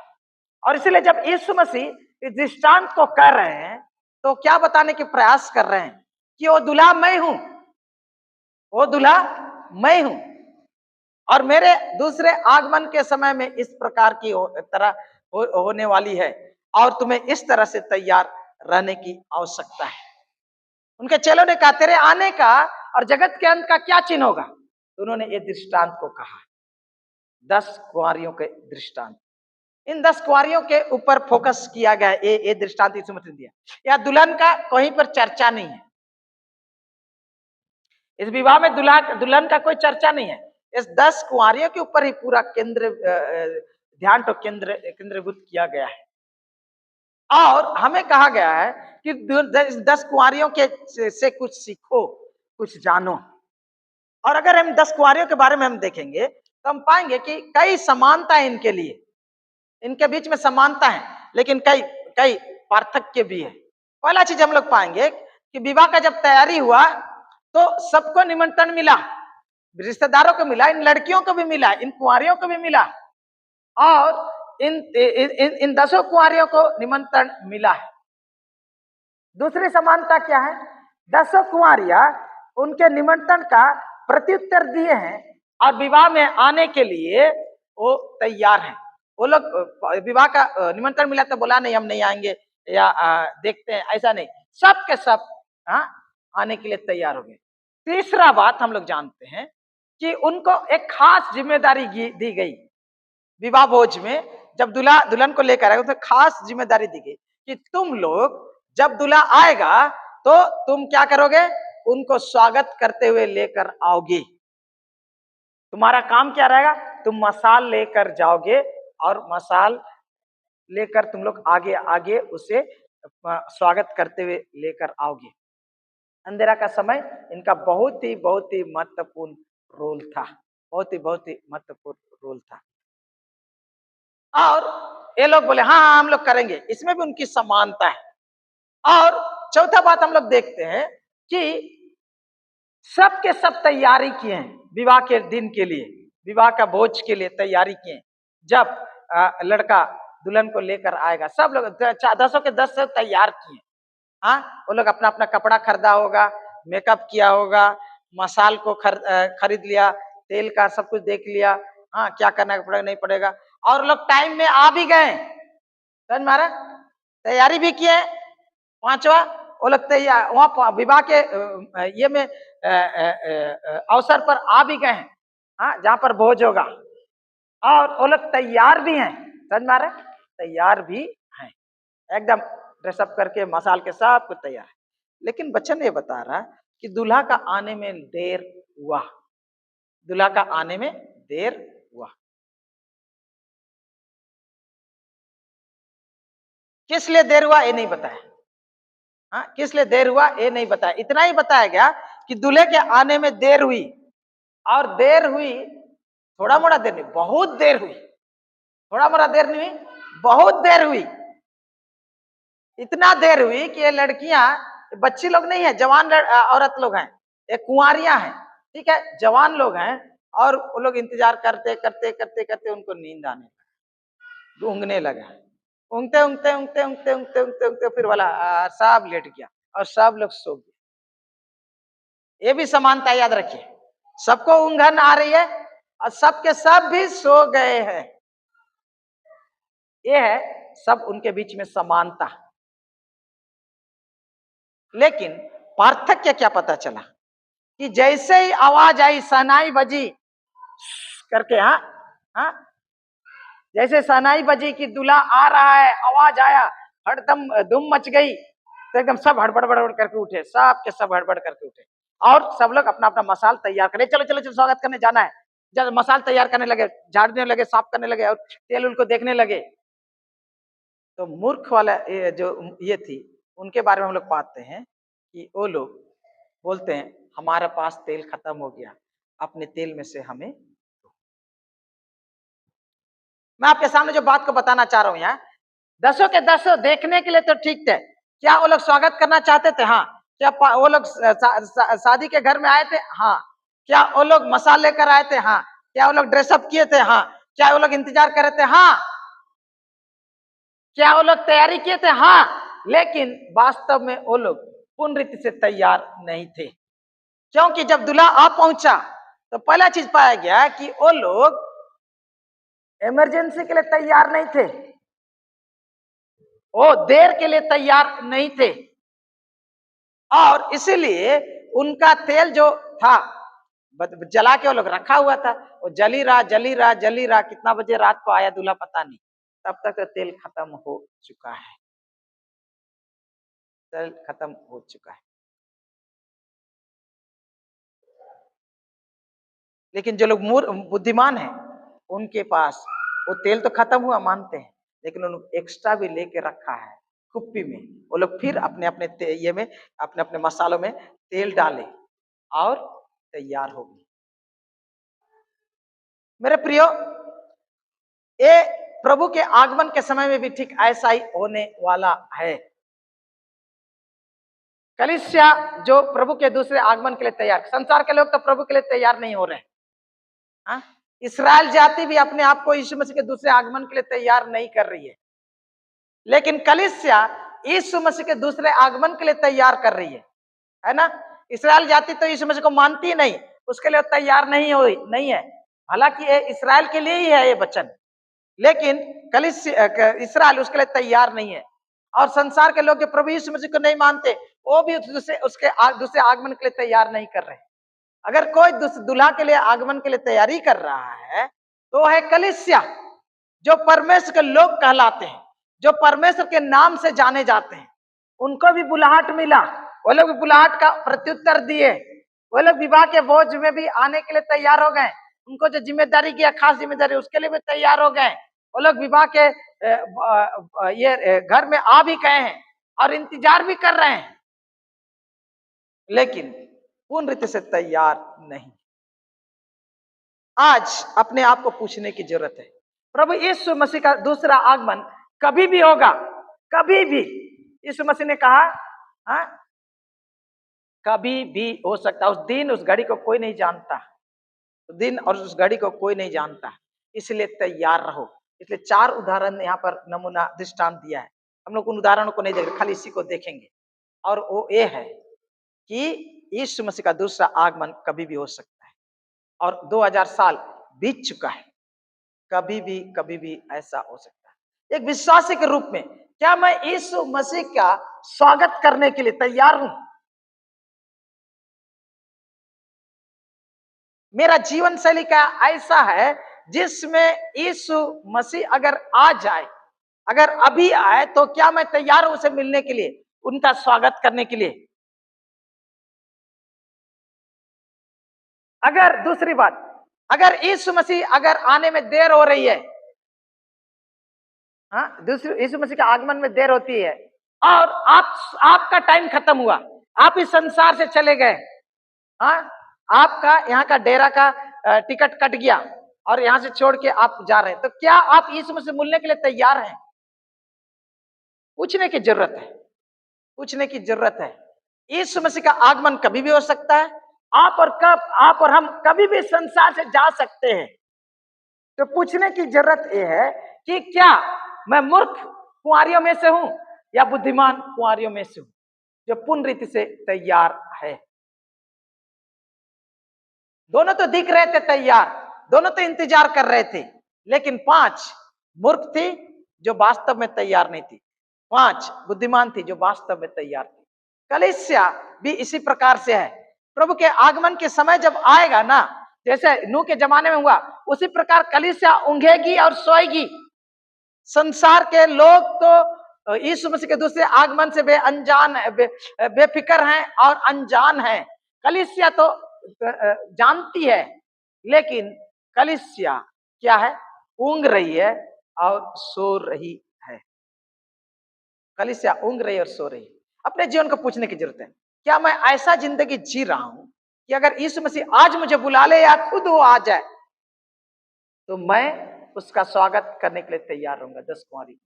और इसलिए जब यीशु मसीह इस दृष्टांत को कर रहे हैं तो क्या बताने के प्रयास कर रहे हैं कि वो दूल्हा मैं हूं, वो दूल्हा मैं हूं, और मेरे दूसरे आगमन के समय में इस प्रकार की होने वाली है, और तुम्हें इस तरह से तैयार रहने की आवश्यकता है। उनके चेलों ने कहा, तेरे आने का और जगत के अंत का क्या चिन्ह होगा? तो उन्होंने ये दृष्टांत को कहा, 10 कुंवारियों के दृष्टांत। इन 10 कुंवारियों के ऊपर फोकस किया गया। ये दृष्टांत यीशु मसीह ने दिया। या दुल्हन का कहीं पर चर्चा नहीं है, इस विवाह में दुल्हन का कोई चर्चा नहीं है। इस 10 कुंवारियों के ऊपर ही पूरा ध्यान तो केंद्रीभूत किया गया है। और हमें कहा गया है कि 10 कुंवारियों के से कुछ सीखो, कुछ जानो। और अगर हम 10 कुंवारियों के बारे में हम देखेंगे तो हम पाएंगे कि कई समानता है इनके लिए, इनके बीच में समानता है, लेकिन कई पार्थक्य भी है। पहला चीज हम लोग पाएंगे कि विवाह का जब तैयारी हुआ तो सबको निमंत्रण मिला, रिश्तेदारों को मिला, इन लड़कियों को भी मिला, इन कुंवारियों को भी मिला, और इन 10 कुंवारियों को निमंत्रण मिला है। दूसरी समानता क्या है? 10 कुंवारियां उनके निमंत्रण का प्रत्युत्तर दिए हैं और विवाह में आने के लिए वो तैयार हैं। वो लोग विवाह का निमंत्रण मिला तो बोला नहीं हम नहीं आएंगे या देखते हैं, ऐसा नहीं, सब के सब आने के लिए तैयार हो गए। तीसरा बात हम लोग जानते हैं कि उनको एक खास जिम्मेदारी दी गई विवाह भोज में। जब दूल्हा दुल्हन को लेकर आएगा तो खास जिम्मेदारी दी गई कि तुम लोग जब दूल्हा आएगा तो तुम क्या करोगे? उनको स्वागत करते हुए लेकर आओगे। तुम्हारा काम क्या रहेगा? तुम मसाल लेकर जाओगे और मसाल लेकर तुम लोग आगे आगे उसे स्वागत करते हुए लेकर आओगे। अंधेरा का समय इनका बहुत ही महत्वपूर्ण रोल था, बहुत ही महत्वपूर्ण रोल था। और ये लोग बोले हाँ हाँ हम लोग करेंगे, इसमें भी उनकी समानता है। और चौथा बात हम लोग देखते हैं कि सब के सब तैयारी किए हैं विवाह के दिन के लिए, विवाह का भोज के लिए तैयारी किए। जब लड़का दुल्हन को लेकर आएगा, सब लोग 10 के 10 से तैयार किए। हाँ, वो लोग अपना अपना कपड़ा खरीदा होगा, मेकअप किया होगा, मसाल को खरीद लिया, तेल का सब कुछ देख लिया। हाँ, क्या करना पड़ेगा नहीं पड़ेगा, और लोग टाइम में आ भी गए, समझ मारा, तैयारी भी किए। पांचवा, वो लोग तैयार वहां विवाह के ये में अवसर पर आ भी गए हैं, हाँ, जहां पर भोज होगा, और वो लोग तैयार भी हैं, समझ मारे, तैयार भी हैं, एकदम ड्रेसअप करके मसाल के सब कुछ तैयार है। लेकिन बच्चन ये बता रहा कि दूल्हा का आने में देर हुआ, दूल्हा का आने में देर हुआ। किस लिए देर हुआ ये नहीं बताया, हाँ, किस लिए देर हुआ ये नहीं बताया। इतना ही बताया गया कि दूल्हे के आने में देर हुई, और देर हुई थोड़ा मोड़ा देर नहीं, बहुत देर हुई, थोड़ा मोड़ा देर नहीं हुई, बहुत देर हुई। इतना देर हुई कि ये लड़कियां, बच्ची लोग नहीं है, जवान औरत लोग हैं, ये कुंवारियां हैं, ठीक है, जवान लोग हैं, और वो लोग इंतजार करते करते करते करते उनको नींद आने लगा, ऊँघने लगा, ऊँघते ऊँघते ऊँघते ऊँघते ऊँघते ऊँघते ऊँघते फिर वाला सब लेट गया और सब लोग सो गए। ये भी समानता याद रखिए, सबको ऊँघन आ रही है और सबके सब भी सो गए हैं, ये है सब उनके बीच में समानता। लेकिन पार्थक्य क्या पता चला कि जैसे ही आवाज आई, सनाई बजी करके, हाँ हाँ, जैसे सनाई बजी कि दूल्हा आ रहा है, आवाज आया, हड़दम धूम मच गई, तो एकदम सब हड़बड़ बड़बड़ करके उठे, सब के सब हड़बड़ करके उठे, और सब लोग अपना अपना मसाल तैयार करे, चलो चलो चलो स्वागत करने जाना है। जब मसाल तैयार करने लगे, झाड़ने लगे, साफ करने लगे, और तेल उनको देखने लगे। तो मूर्ख वाला जो ये थी, उनके बारे में हम लोग पाते हैं कि वो लोग बोलते हैं हमारे पास तेल खत्म हो गया, अपने तेल में से हमें। मैं आपके सामने जो बात को बताना चाह रहा हूं यहाँ, 10 के 10 देखने के लिए तो ठीक थे, क्या वो लोग स्वागत करना चाहते थे? हाँ। क्या वो लोग शादी के घर में आए थे? हाँ। क्या वो लोग मसाले लेकर आए थे? हाँ। क्या वो लोग ड्रेसअप किए थे? हाँ। क्या वो लोग इंतजार कर रहे थे? हाँ। क्या वो लोग तैयारी किए थे? हाँ। लेकिन वास्तव में वो लोग पूर्ण रीति से तैयार नहीं थे, क्योंकि जब दूल्हा आ पहुंचा तो पहला चीज पाया गया कि वो लोग इमरजेंसी के लिए तैयार नहीं थे, वो देर के लिए तैयार नहीं थे, और इसीलिए उनका तेल जो था जला के वो लोग रखा हुआ था, वो जली रहा जली रहा जली रहा, कितना बजे रात को आया दूल्हा पता नहीं, तब तक तो तेल खत्म हो चुका है, तेल खत्म हो चुका है। लेकिन जो लोग बुद्धिमान हैं, उनके पास वो तेल तो खत्म हुआ मानते हैं, लेकिन उन्होंने एक्स्ट्रा भी लेके रखा है कुप्पी में, वो लोग फिर अपने अपने ये में अपने अपने मसालों में तेल डाले और तैयार हो गए। मेरे प्रियो, ये प्रभु के आगमन के समय में भी ठीक ऐसा ही होने वाला है। कलीसिया जो प्रभु के दूसरे आगमन के लिए तैयार, संसार के लोग तो प्रभु के लिए तैयार नहीं हो रहे हैं, हाँ? इस्राएल जाति भी अपने आप को यीशु मसीह के दूसरे आगमन के लिए तैयार नहीं कर रही है, लेकिन कलीसिया यीशु मसीह के दूसरे आगमन के लिए तैयार कर रही है ना। इस्राएल जाति तो यीशु मसीह को मानती ही नहीं, उसके लिए तैयार नहीं है। हालांकि ये इस्राएल के लिए ही है ये वचन, लेकिन कलीसिया इस्राएल उसके लिए तैयार नहीं है, और संसार के लोग जो प्रभु यीशु मसीह को नहीं मानते, वो भी उसके दूसरे आगमन के लिए तैयार नहीं कर रहे। अगर कोई दूल्हा के लिए आगमन के लिए तैयारी कर रहा है तो है कलीसिया, जो परमेश्वर के लोग कहलाते हैं, जो परमेश्वर के नाम से जाने जाते हैं, उनको भी बुलाहट मिला, वो लोग भी बुलाहट का प्रत्युत्तर दिए, वो लोग विवाह के भोज में भी आने के लिए तैयार हो गए, उनको जो जिम्मेदारी किया, खास जिम्मेदारी, उसके लिए भी तैयार हो गए, वो लोग विवाह के ये घर में आ भी गए हैं और इंतजार भी कर रहे हैं, लेकिन पूर्ण रीति से तैयार नहीं। आज अपने आप को पूछने की जरूरत है, प्रभु यीशु मसीह का दूसरा आगमन कभी भी होगा, कभी भी। यीशु मसीह ने कहा, हाँ, कभी भी हो सकता। उस दिन उस घड़ी को कोई नहीं जानता, उस दिन और उस घड़ी को कोई नहीं जानता, इसलिए तैयार रहो। इसलिए 4 उदाहरण यहाँ पर नमूना दृष्टांत दिया है। हम लोग उन उदाहरणों को नहीं देख रहे, खाली इसी को देखेंगे। और वो ये है कि यीशु मसीह का दूसरा आगमन कभी भी हो सकता है, और 2000 साल बीत चुका है, कभी भी ऐसा हो सकता है। एक विश्वासी के रूप में क्या मैं यीशु मसीह का स्वागत करने के लिए तैयार हूं? मेरा जीवन शैली का ऐसा है जिसमें यीशु मसीह अगर आ जाए, अगर अभी आए, तो क्या मैं तैयार हूं उसे मिलने के लिए, उनका स्वागत करने के लिए? अगर दूसरी बात, अगर यीशु मसीह अगर आने में देर हो रही है, हाँ, दूसरी यीशु मसीह के आगमन में देर होती है, और आपका टाइम खत्म हुआ, आप इस संसार से चले गए, हाँ, आपका यहाँ का डेरा का टिकट कट गया और यहाँ से छोड़ के आप जा रहे हैं, तो क्या आप यीशु मसीह मिलने के लिए तैयार हैं? पूछने की जरूरत है, पूछने की जरूरत है। यीशु मसीह का आगमन कभी भी हो सकता है। आप और हम कभी भी संसार से जा सकते हैं। तो पूछने की जरूरत यह है कि क्या मैं मूर्ख कुंवारियों में से हूं या बुद्धिमान कुंवारियों में से हूं जो पूर्ण रीति से तैयार है? दोनों तो दिख रहे थे तैयार, दोनों तो इंतजार कर रहे थे, लेकिन 5 मूर्ख थी जो वास्तव में तैयार नहीं थी, 5 बुद्धिमान थी जो वास्तव में तैयार थी। कलीसिया भी इसी प्रकार से है। प्रभु के आगमन के समय जब आएगा ना, जैसे नूह के जमाने में हुआ, उसी प्रकार कलीसिया ऊंघेगी और सोएगी। संसार के लोग तो यीशु मसीह के दूसरे आगमन से बेफिक्र हैं और अनजान हैं। कलीसिया तो जानती है, लेकिन कलीसिया क्या है? ऊंघ रही है और सो रही है। कलीसिया ऊंघ रही है और सो रही है। अपने जीवन को पूछने की जरूरत है, क्या मैं ऐसा जिंदगी जी रहा हूं कि अगर यीशु मसीह आज मुझे बुला ले या खुद वो आ जाए, तो मैं उसका स्वागत करने के लिए तैयार रहूंगा? 10 कुंवारी,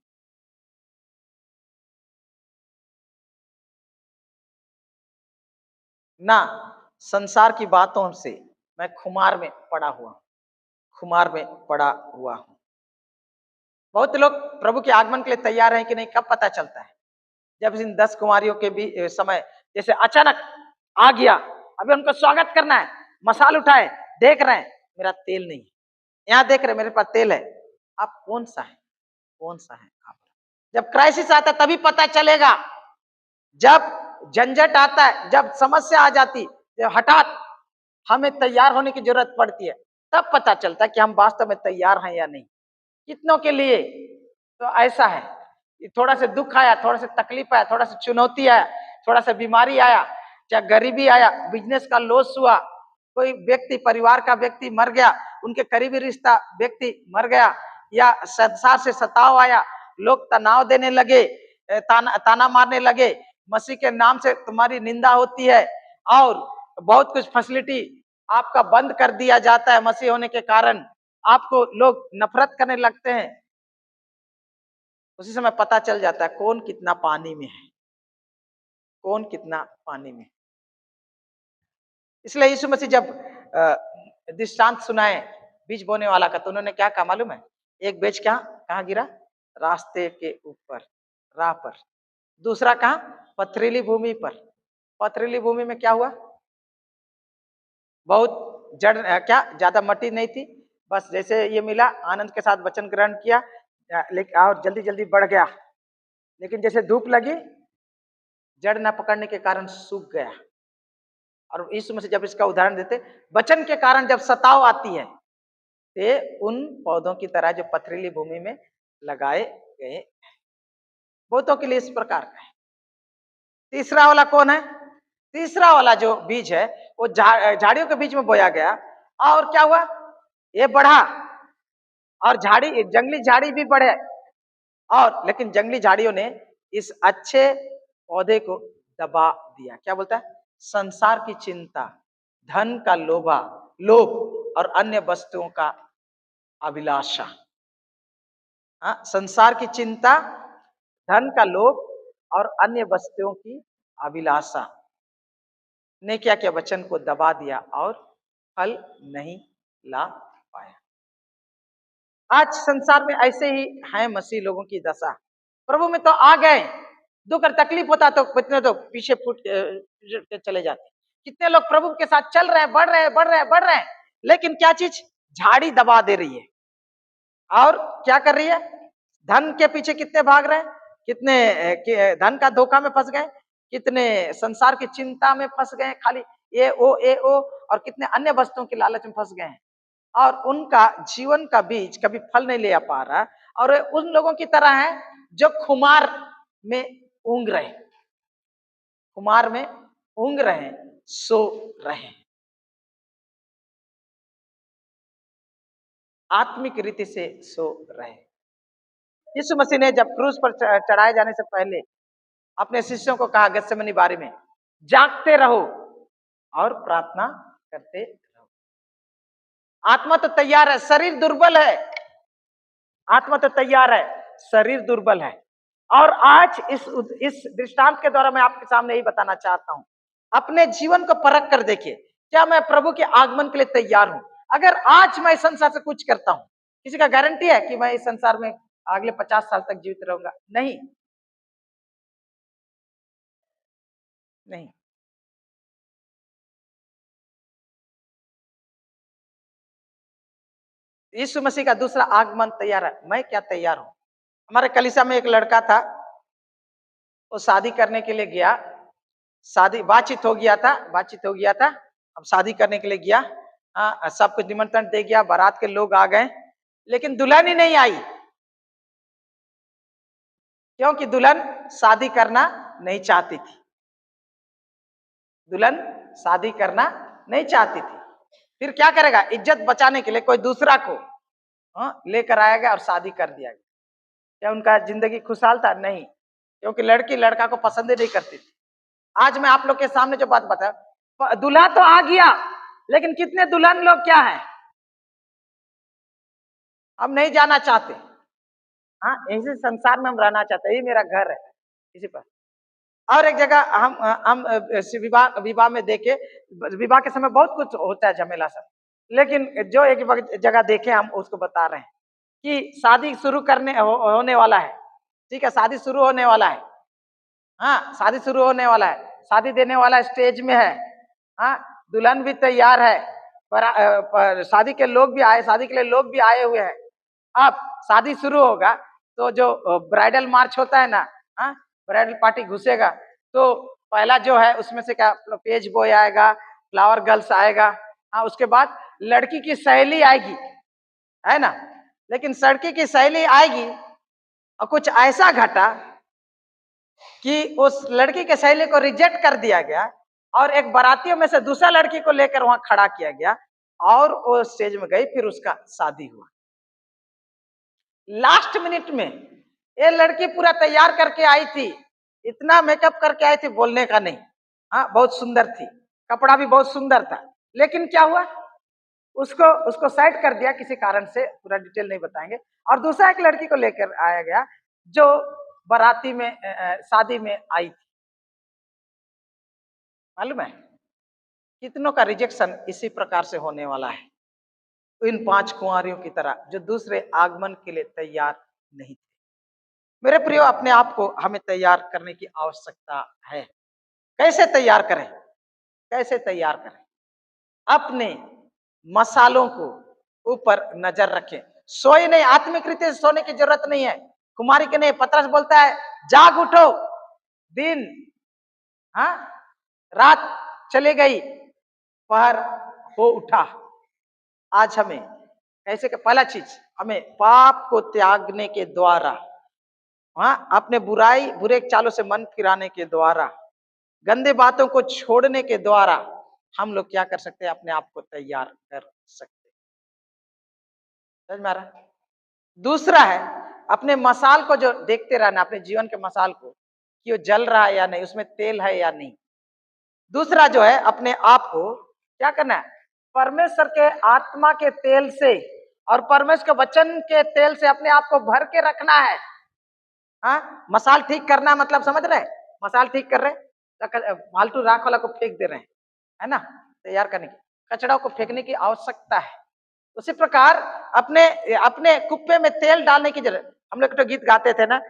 ना संसार की बातों से मैं खुमार में पड़ा हुआ हूं, खुमार में पड़ा हुआ हूं। बहुत लोग प्रभु के आगमन के लिए तैयार हैं कि नहीं, कब पता चलता है? जब इन 10 कुमारियों के भी समय जैसे अचानक आ गया, अभी उनको स्वागत करना है, मसाल उठाए, देख रहे हैं मेरा तेल नहीं है, यहाँ देख रहे मेरे पास तेल है, आप कौन सा है, कौन सा है आप? जब क्राइसिस आता है तभी पता चलेगा, जब झंझट आता है, जब समस्या आ जाती, जब हठात हमें तैयार होने की जरूरत पड़ती है, तब पता चलता है कि हम वास्तव में तैयार हैं या नहीं। कितनों के लिए तो ऐसा है, थोड़ा सा दुख आया, थोड़ा सा तकलीफ आया, थोड़ा सा चुनौती आया, थोड़ा सा बीमारी आया, चाहे गरीबी आया, बिजनेस का लॉस हुआ, कोई व्यक्ति परिवार का व्यक्ति मर गया, उनके करीबी रिश्ता व्यक्ति मर गया, या संसार से सताव आया, लोग तनाव देने लगे, ताना मारने लगे, मसीह के नाम से तुम्हारी निंदा होती है, और बहुत कुछ फैसिलिटी आपका बंद कर दिया जाता है मसीह होने के कारण, आपको लोग नफरत करने लगते हैं। उसी समय पता चल जाता है कौन कितना पानी में है, कौन कितना पानी में। इसलिए यीशु मसीह जब दृष्टांत सुनाए बीज बोने वाला का, तो उन्होंने क्या कहा मालूम है? एक बीज कहाँ गिरा? रास्ते के ऊपर, राह पर। दूसरा कहाँ? पथरीली भूमि पर। पथरीली भूमि में क्या हुआ? बहुत जड़, क्या ज्यादा मट्टी नहीं थी, बस जैसे ये मिला, आनंद के साथ वचन ग्रहण किया, लेकिन और जल्दी जल्दी बढ़ गया, लेकिन जैसे धूप लगी, जड़ न पकड़ने के कारण सूख गया। और यीशु मसीह जब इसका उदाहरण देते, वचन के कारण जब सताव आती है, तो उन पौधों की तरह जो पथरीली भूमि में लगाए गए, बहुतों के लिए इस प्रकार का है। तीसरा वाला कौन है? तीसरा वाला जो बीज है वो झाड़ियों के बीच में बोया गया, और क्या हुआ? ये बढ़ा, और झाड़ी, जंगली झाड़ी भी बढ़े, और लेकिन जंगली झाड़ियों ने इस अच्छे पौधे को दबा दिया। क्या बोलता है? संसार की चिंता, धन का लोभ और अन्य वस्तुओं का अभिलाषा। हाँ, संसार की चिंता, धन का लोभ और अन्य वस्तुओं की अभिलाषा ने क्या किया, वचन को दबा दिया और फल नहीं ला पाया। आज संसार में ऐसे ही है मसीह लोगों की दशा। प्रभु में तो आ गए, दुख और तकलीफ होता तो कितने तो पीछे फूट के चले जाते। कितने लोग प्रभु के साथ चल रहे हैं, बढ़ रहे हैं, बढ़ रहे हैं, बढ़ रहे हैं, लेकिन क्या चीज झाड़ी दबा दे रही है। और क्या कर रही है, धन के पीछे कितने भाग रहे हैं, कितने धन का धोखा में फंस गए, कितने संसार की चिंता में फंस गए, खाली ए ओ और कितने अन्य वस्तुओं के लालच में फंस गए हैं। और उनका जीवन का बीज कभी फल नहीं ले पा रहा, और उन लोगों की तरह है जो खुमार में ऊंघ रहे, खुमार में ऊंघ रहे, सो रहे। आत्मिक रीति से सो रहे। यीशु मसीह ने जब क्रूस पर चढ़ाए जाने से पहले अपने शिष्यों को कहा गत्सेमनी बारी में, जागते रहो और प्रार्थना करते रहो। आत्मा तो तैयार है, शरीर दुर्बल है। आत्मा तो तैयार है, शरीर दुर्बल है। और आज इस दृष्टांत के द्वारा मैं आपके सामने यही बताना चाहता हूं, अपने जीवन को परख कर देखिए, क्या मैं प्रभु के आगमन के लिए तैयार हूं। अगर आज मैं संसार से कुछ करता हूं, किसी का गारंटी है कि मैं इस संसार में अगले 50 साल तक जीवित रहूंगा? नहीं, नहीं। यीशु मसीह का दूसरा आगमन तैयार है, मैं क्या तैयार हूं? हमारे कलीसिया में एक लड़का था, वो शादी करने के लिए गया, शादी बातचीत हो गया था, अब शादी करने के लिए गया। हाँ, सब कुछ निमंत्रण दे गया, बारात के लोग आ गए, लेकिन दुल्हन ही नहीं आई, क्योंकि दुल्हन शादी करना नहीं चाहती थी। दुल्हन शादी करना नहीं चाहती थी। फिर क्या करेगा, इज्जत बचाने के लिए कोई दूसरा को लेकर आया गया और शादी कर दिया गया। क्या उनका जिंदगी खुशहाल था? नहीं, क्योंकि लड़की लड़का को पसंद ही नहीं करती थी। आज मैं आप लोग के सामने जो बात बता, दूल्हा तो आ गया, लेकिन कितने दुल्हन लोग क्या है, हम नहीं जाना चाहते। हाँ, इसी संसार में हम रहना चाहते हैं, ये मेरा घर है, इसी पर। और एक जगह हम विवाह में देखे, विवाह के समय बहुत कुछ होता है झमेला सब, लेकिन जो एक जगह देखे हम उसको बता रहे हैं कि शादी शुरू होने वाला है। ठीक है, शादी शुरू होने वाला है। हाँ, शादी शुरू होने वाला है, शादी देने वाला स्टेज में है। हाँ, दुल्हन भी तैयार है, पर शादी के लोग भी आए, शादी के लिए लोग भी आए हुए हैं। अब शादी शुरू होगा तो जो ब्राइडल मार्च होता है ना, हाँ, ब्राइडल पार्टी घुसेगा, तो पहला जो है उसमें से क्या, पेज बॉय आएगा, फ्लावर गर्ल्स आएगा। हाँ, उसके बाद लड़की की सहेली आएगी, है ना। लेकिन लड़की की सहेली आएगी और कुछ ऐसा घटा कि उस लड़की के सहेली को रिजेक्ट कर दिया गया, और एक बारातियों में से दूसरा लड़की को लेकर वहां खड़ा किया गया, और वो स्टेज में गई, फिर उसका शादी हुआ। लास्ट मिनट में ये लड़की पूरा तैयार करके आई थी, इतना मेकअप करके आई थी, बोलने का नहीं। हाँ, बहुत सुंदर थी, कपड़ा भी बहुत सुंदर था, लेकिन क्या हुआ, उसको साइड कर दिया किसी कारण से, पूरा डिटेल नहीं बताएंगे। और दूसरा एक लड़की को लेकर आया गया जो बाराती में शादी में आई थी। मालूम है कितनों का रिजेक्शन इसी प्रकार से होने वाला है, इन 5 कुंवारियों की तरह जो दूसरे आगमन के लिए तैयार नहीं थे। मेरे प्रियो, अपने आप को हमें तैयार करने की आवश्यकता है। कैसे तैयार करें? कैसे तैयार करें? अपने मसालों को ऊपर नजर रखें। सोए नहीं, आत्मिक रीति से सोने की जरूरत नहीं है। कुमारी के नहीं, पतरस बोलता है जाग उठो, दिन, हाँ, रात चली गई, पहर हो उठा। आज हमें कैसे, पहला चीज, हमें पाप को त्यागने के द्वारा, हाँ, अपने बुरे चालों से मन फिराने के द्वारा, गंदे बातों को छोड़ने के द्वारा हम लोग क्या कर सकते हैं, अपने आप को तैयार कर सकते हैं। समझ में आ रहा? दूसरा है अपने मसाल को जो देखते रहना, अपने जीवन के मसाल को कि वो जल रहा है या नहीं, उसमें तेल है या नहीं। दूसरा जो है अपने आप को क्या करना है, परमेश्वर के आत्मा के तेल से और परमेश्वर के वचन के तेल से अपने आप को भर के रखना है। हाँ, मसाल ठीक करना मतलब समझ रहे, मसाल ठीक कर रहे, फालतू राख वाला को फेंक दे रहे हैं, है ना, तैयार करने की, कचड़ा को फेंकने की आवश्यकता है। उसी प्रकार अपने अपने कुप्पे में तेल डालने की जरूरत। हम लोग तो गीत गाते थे ना,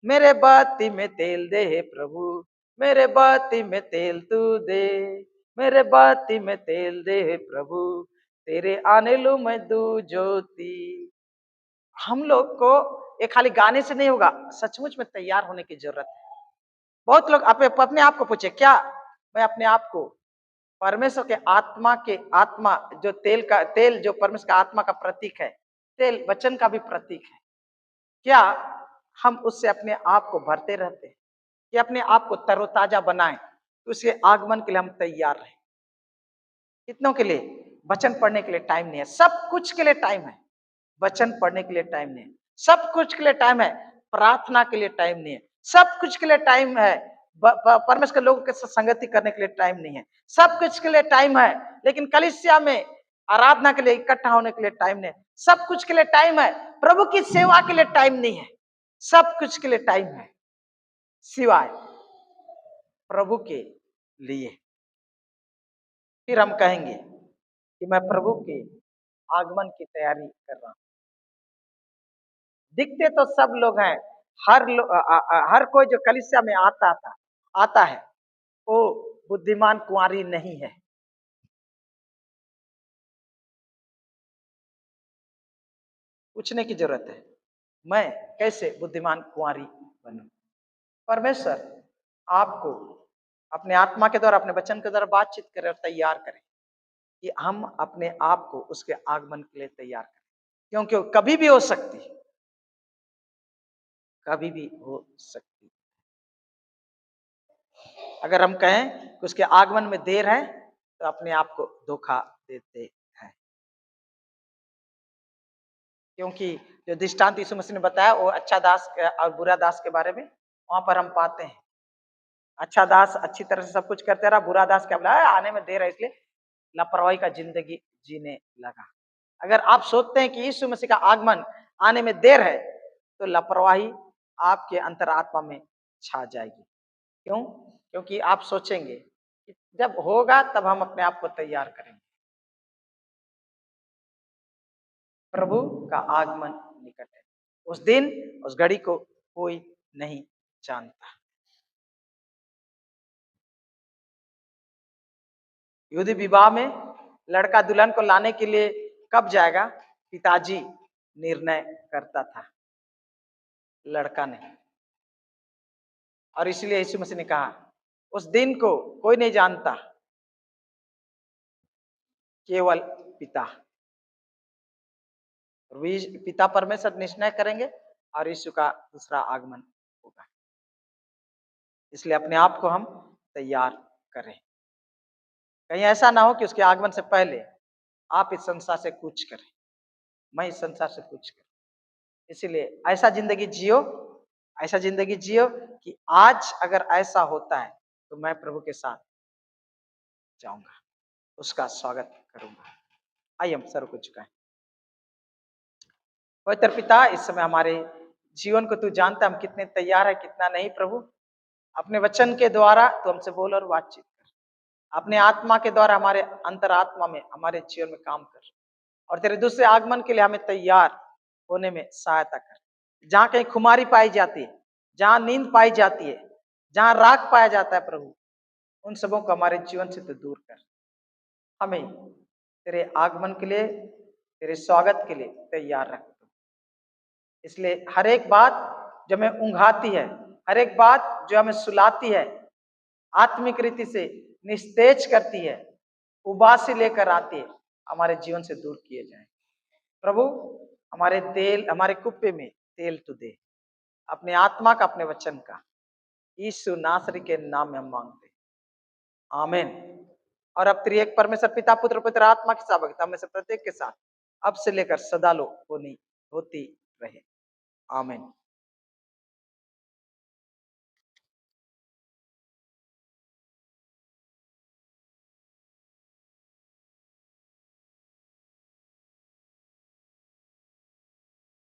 मेरे बत्ती में तेल दे हे प्रभु, मेरे बत्ती में तेल तू दे, मेरे बत्ती में तेल दे हे प्रभु, तेरे आने लो मैं दू ज्योति। हम लोग को ये खाली गाने से नहीं होगा, सचमुच में तैयार होने की जरूरत है। बहुत लोग अपने आप को पूछे, क्या मैं अपने आप को परमेश्वर के आत्मा जो तेल जो परमेश्वर का आत्मा का प्रतीक है, तेल वचन का भी प्रतीक है, क्या हम उससे अपने आप को भरते रहते हैं कि अपने आप को तरोताजा बनाएं, तो उसके आगमन के लिए हम तैयार रहें। कितनों के लिए? वचन पढ़ने के लिए टाइम नहीं है, सब कुछ के लिए टाइम है, वचन पढ़ने के लिए टाइम नहीं है, सब कुछ के लिए टाइम है, प्रार्थना के लिए टाइम नहीं है, सब कुछ के लिए टाइम है, परमेश्वर के लोगों के साथ संगति करने के लिए टाइम नहीं है, सब कुछ के लिए टाइम है, लेकिन कलीसिया में आराधना के लिए इकट्ठा होने के लिए टाइम नहीं है, सब कुछ के लिए टाइम है, प्रभु की सेवा के लिए टाइम नहीं है, सब कुछ के लिए टाइम है सिवाय प्रभु के लिए। फिर हम कहेंगे कि मैं प्रभु के आगमन की तैयारी कर रहा हूं। दिखते तो सब लोग हैं, हर कोई जो कलीसिया में आता है, वो बुद्धिमान कुंवारी नहीं है। पूछने की जरूरत है, मैं कैसे बुद्धिमान कुंवारी बनूं? परमेश्वर आपको अपने आत्मा के द्वारा, अपने वचन के द्वारा बातचीत करें और तैयार करें कि हम अपने आप को उसके आगमन के लिए तैयार करें, क्योंकि वो कभी भी हो सकती है, कभी भी हो सकती है। अगर हम कहें कि उसके आगमन में देर है, तो अपने आप को धोखा देते हैं, क्योंकि जो दृष्टांत यीशु मसीह ने बताया वो अच्छा दास और बुरा दास के बारे में, वहां पर हम पाते हैं अच्छा दास अच्छी तरह से सब कुछ करते रहा, बुरा दास क्या बोला, आने में देर है इसलिए लापरवाही का जिंदगी जीने लगा। अगर आप सोचते हैं कि यीशु मसीह का आगमन आने में देर है, तो लापरवाही आपके अंतरात्मा में छा जाएगी। क्यों? क्योंकि आप सोचेंगे कि जब होगा तब हम अपने आप को तैयार करेंगे। प्रभु का आगमन निकट है, उस दिन उस घड़ी को कोई नहीं जानता। यहूदी विवाह में लड़का दुल्हन को लाने के लिए कब जाएगा, पिताजी निर्णय करता था, लड़का नहीं। और इसलिए यीशु मसीह ने कहा उस दिन को कोई नहीं जानता, केवल पिता। पिता परमेश्वर निश्चय करेंगे और यीशु का दूसरा आगमन होगा। इसलिए अपने आप को हम तैयार करें, कहीं ऐसा ना हो कि उसके आगमन से पहले आप इस संसार से कूच करें, मैं इस संसार से कूच करूं। इसीलिए ऐसा जिंदगी जियो कि आज अगर ऐसा होता है तो मैं प्रभु के साथ जाऊंगा, उसका स्वागत करूंगा। आइए हम सर को झुकाएं। पवित्र पिता, इस समय हमारे जीवन को तू जानता है, हम कितने तैयार है कितना नहीं। प्रभु अपने वचन के द्वारा तू हमसे बोल और बातचीत कर, अपने आत्मा के द्वारा हमारे अंतरात्मा में हमारे जीवन में काम कर, और तेरे दूसरे आगमन के लिए हमें तैयार होने में सहायता कर। जहां कहीं खुमारी पाई जाती है, जहां नींद पाई जाती है, जहां राग पाया जाता है, प्रभु उन सबों को हमारे जीवन से तो दूर कर, हमें तेरे आगमन के लिए, तेरे स्वागत के लिए तैयार रख। इसलिए हर एक बात जो हमें ऊंघाती है, हर एक बात जो हमें सुलाती है, आत्मिक रीति से निस्तेज करती है, उबासी लेकर आती है, हमारे जीवन से दूर किए जाए। प्रभु हमारे कुप्पे में तेल तू दे, अपने आत्मा का, अपने वचन का, यीशु नासरी के नाम में हम मांगते, आमीन। और अब त्रिएक परमेश्वर पिता पुत्र पवित्र आत्मा की सहभागिता में से प्रत्येक के साथ अब से लेकर सदा लो होती रहे, आमीन।